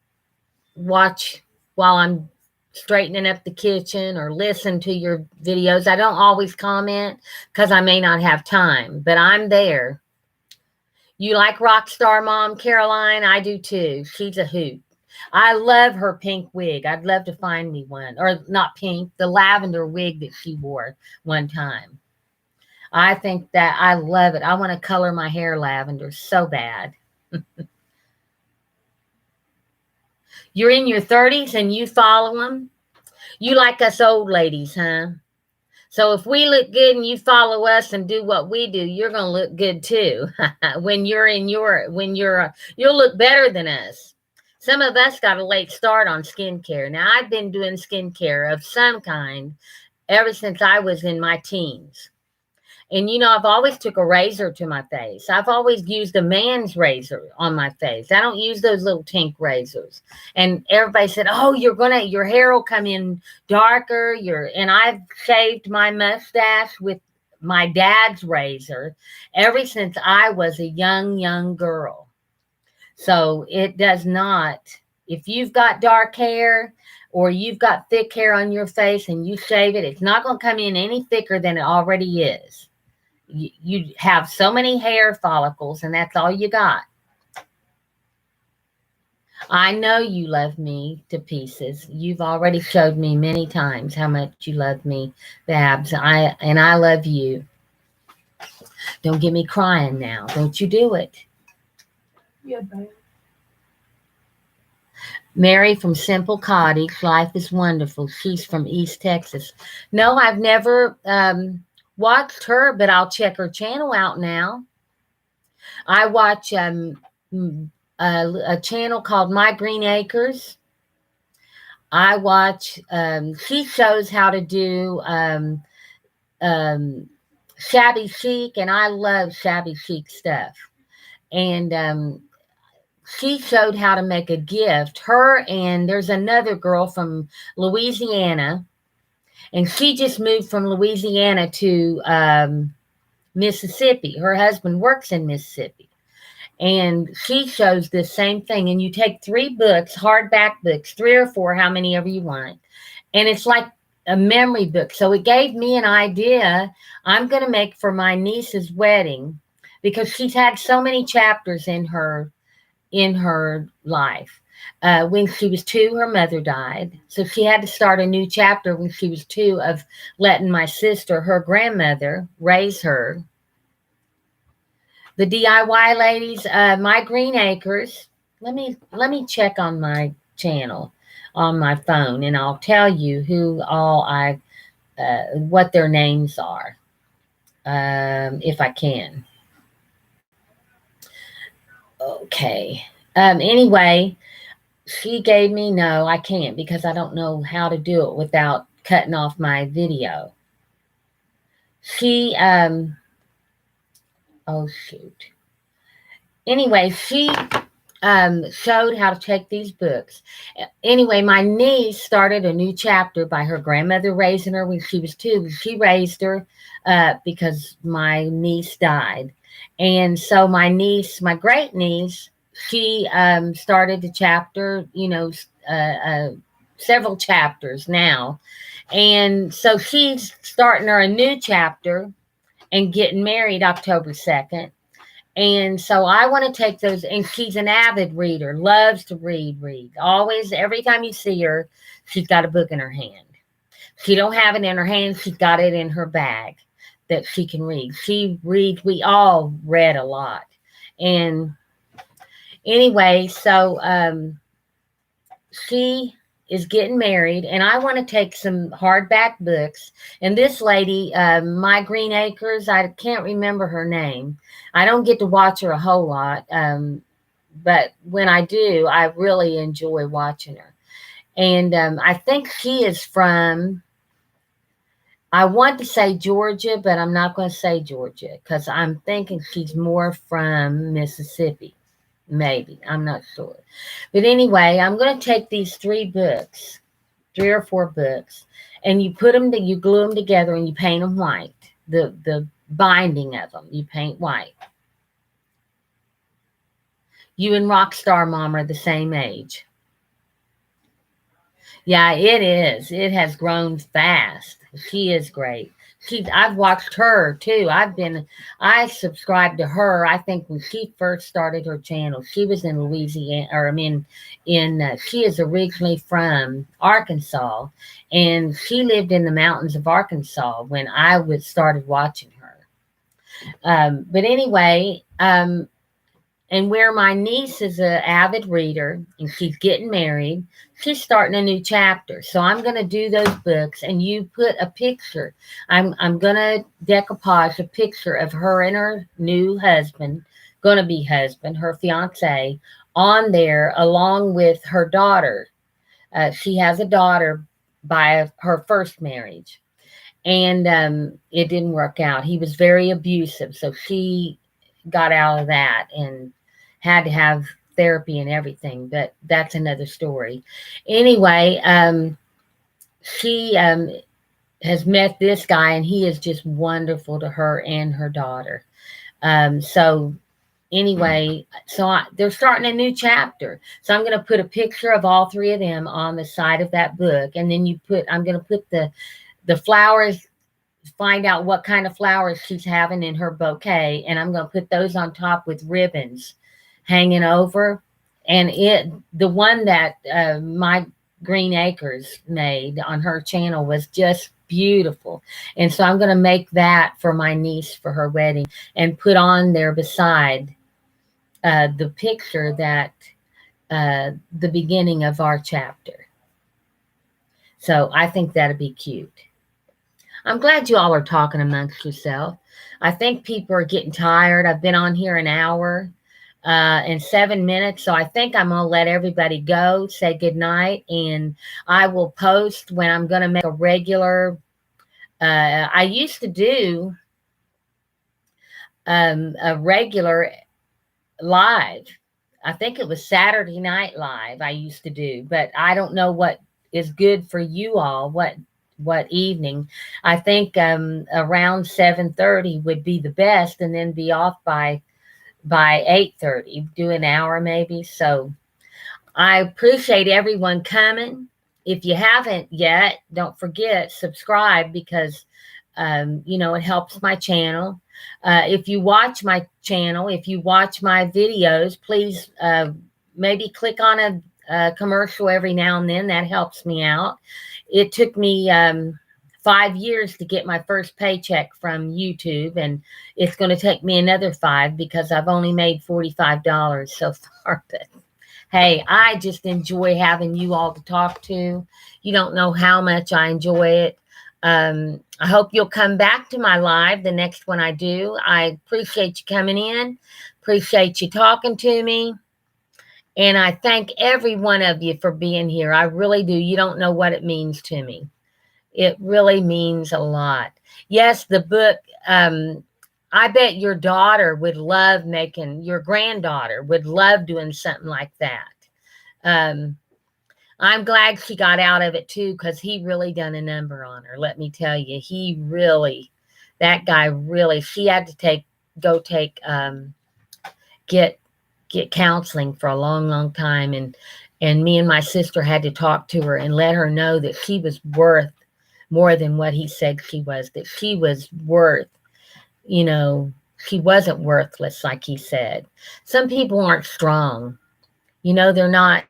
S1: watch while I'm straightening up the kitchen or listen to your videos. I don't always comment because I may not have time, but I'm there. You like Rockstar Mom Caroline? I do too. She's a hoot. I love her pink wig. I'd love to find me one. Or not pink, the lavender wig that she wore one time. I think that I love it. I want to color my hair lavender so bad. You're in your 30s and you follow them? You like us old ladies, huh? So if we look good and you follow us and do what we do, you're going to look good too. You'll look better than us. Some of us got a late start on skincare. Now, I've been doing skincare of some kind ever since I was in my teens. And, I've always took a razor to my face. I've always used a man's razor on my face. I don't use those little tink razors. And everybody said, oh, your hair will come in darker. And I've shaved my mustache with my dad's razor ever since I was a young girl. So it does not, if you've got dark hair or you've got thick hair on your face and you shave it, it's not going to come in any thicker than it already is. You have so many hair follicles, and that's all you got. I know you love me to pieces. You've already showed me many times how much you love me, Babs. I love you. Don't get me crying now. Don't you do it.
S3: Yeah, babe.
S1: Mary from Simple Cottage. Life is wonderful. She's from East Texas. No, I've never watched her, but I'll check her channel out now. I watch a channel called My Green Acres. I watch, she shows how to do shabby chic, and I love shabby chic stuff. And she showed how to make a gift. Her and there's another girl from Louisiana, and she just moved from Louisiana to Mississippi. Her husband works in Mississippi. And she shows the same thing. And you take 3 books, hardback books, 3 or 4, how many ever you want. And it's like a memory book. So it gave me an idea I'm going to make for my niece's wedding, because she's had so many chapters in her life. When she was 2, her mother died. So she had to start a new chapter when she was 2 of letting my sister, her grandmother, raise her. The DIY ladies, My Green Acres. Let me check on my channel on my phone, and I'll tell you who all what their names are, if I can. Okay. Anyway, she gave me no, I can't, because I don't know how to do it without cutting off my video. She oh shoot. Anyway, she showed how to take these books. Anyway, my niece started a new chapter by her grandmother raising her when she was 2. She raised her because my niece died. And so my niece, my great niece, she started the chapter, several chapters now. And so she's starting her a new chapter and getting married October 2nd. And so I want to take those, and she's an avid reader, loves to read. Always, every time you see her, she's got a book in her hand. She don't have it in her hand, she's got it in her bag that she can read. She reads, we all read a lot. And anyway, so she is getting married, and I want to take some hardback books. And this lady, My Green Acres, I can't remember her name. I don't get to watch her a whole lot, but when I do, I really enjoy watching her. And I think she is from, I want to say Georgia, but I'm not going to say Georgia because I'm thinking she's more from Mississippi. Maybe. I'm not sure. But anyway, I'm going to take these three books, three or four books, and you put them, you glue them together and you paint them white. The binding of them, you paint white. You and Rockstar Mom are the same age. Yeah, it is. It has grown fast. She is great. I've watched her too. I subscribed to her. I think when she first started her channel, she was in Louisiana, or I mean, she is originally from Arkansas, and she lived in the mountains of Arkansas when I was started watching her. But anyway, and where my niece is an avid reader and she's getting married, she's starting a new chapter. So I'm going to do those books, and you put a picture. I'm going to decoupage a picture of her and her new husband, going to be husband, her fiance, on there along with her daughter. She has a daughter by her first marriage, and it didn't work out. He was very abusive, so she got out of that and had to have therapy and everything, but that's another story. Anyway, she has met this guy, and he is just wonderful to her and her daughter. So anyway, they're starting a new chapter. So I'm going to put a picture of all three of them on the side of that book, and then I'm going to put the flowers, find out what kind of flowers she's having in her bouquet, and I'm going to put those on top with ribbons hanging over. And the one that my Green Acres made on her channel was just beautiful, and so I'm going to make that for my niece for her wedding and put on there beside the picture that the beginning of our chapter. So I think that'd be cute. I'm glad you all are talking amongst yourself. I think people are getting tired. I've been on here an hour and 7 minutes, so I think I'm going to let everybody go, say good night, and I will post when I'm going to make a regular. I used to do a regular live. I think it was Saturday Night Live I used to do, but I don't know what is good for you all. What evening? I think around 7:30 would be the best, and then be off by 8:30. Do an hour maybe. So I appreciate everyone coming. If you haven't yet, don't forget subscribe, because it helps my channel. If you watch my channel, if you watch my videos, please maybe click on a commercial every now and then. That helps me out. It took me 5 years to get my first paycheck from YouTube, and it's going to take me another 5 because I've only made $45 so far. But hey, I just enjoy having you all to talk to. You don't know how much I enjoy it. I hope you'll come back to my live, the next one I do. I appreciate you coming in. Appreciate you talking to me. And I thank every one of you for being here. I really do. You don't know what it means to me. It really means a lot. Yes, the book, I bet your daughter would love your granddaughter would love doing something like that. I'm glad she got out of it too, because he really done a number on her. Let me tell you, that guy really, she had to get counseling for a long, long time. And me and my sister had to talk to her and let her know that she was worth more than what he said she was, that she was worth, she wasn't worthless like he said. Some people aren't strong. They're not.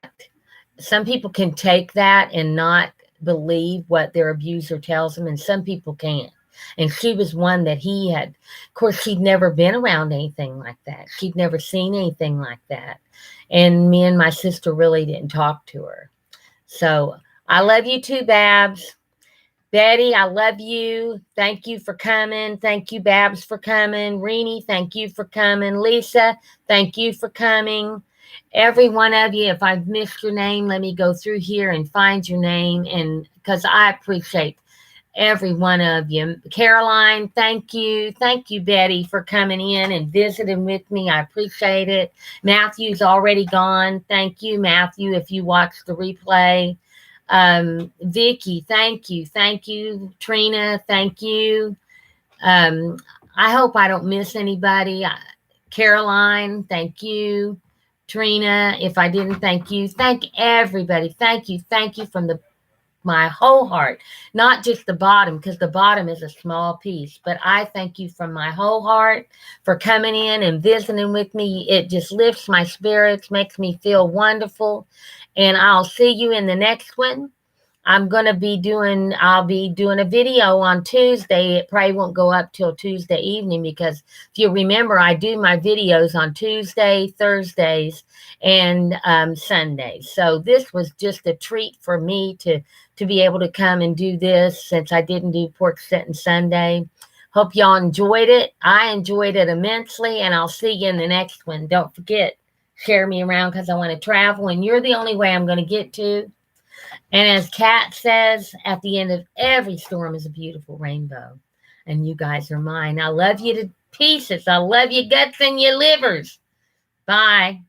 S1: Some people can take that and not believe what their abuser tells them, and some people can't. And she was one that he had. Of course, she'd never been around anything like that. She'd never seen anything like that. And me and my sister really didn't talk to her. So I love you too, Babs. Betty, I love you. Thank you for coming. Thank you, Babs, for coming. Renee, thank you for coming. Lisa, thank you for coming. Every one of you, if I've missed your name, let me go through here and find your name. And because I appreciate every one of you. Caroline, thank you. Thank you, Betty, for coming in and visiting with me. I appreciate it. Matthew's already gone. Thank you, Matthew, if you watch the replay. Vicky, thank you. Thank you. Trina, thank you. Um, I hope I don't miss anybody. Caroline, thank you. Trina, if I didn't thank you, thank everybody. Thank you. Thank you from my whole heart, not just the bottom, because the bottom is a small piece, but I thank you from my whole heart for coming in and visiting with me. It just lifts my spirits, makes me feel wonderful. And I'll see you in the next one. I'll be doing a video on Tuesday. It probably won't go up till Tuesday evening because if you remember, I do my videos on Tuesday, Thursdays, and Sundays. So this was just a treat for me to be able to come and do this since I didn't do pork sitting Sunday. Hope y'all enjoyed it. I enjoyed it immensely, and I'll see you in the next one. Don't forget, share me around because I want to travel, and you're the only way I'm going to get to. And as Kat says, at the end of every storm is a beautiful rainbow. And you guys are mine. I love you to pieces. I love you guts and your livers. Bye.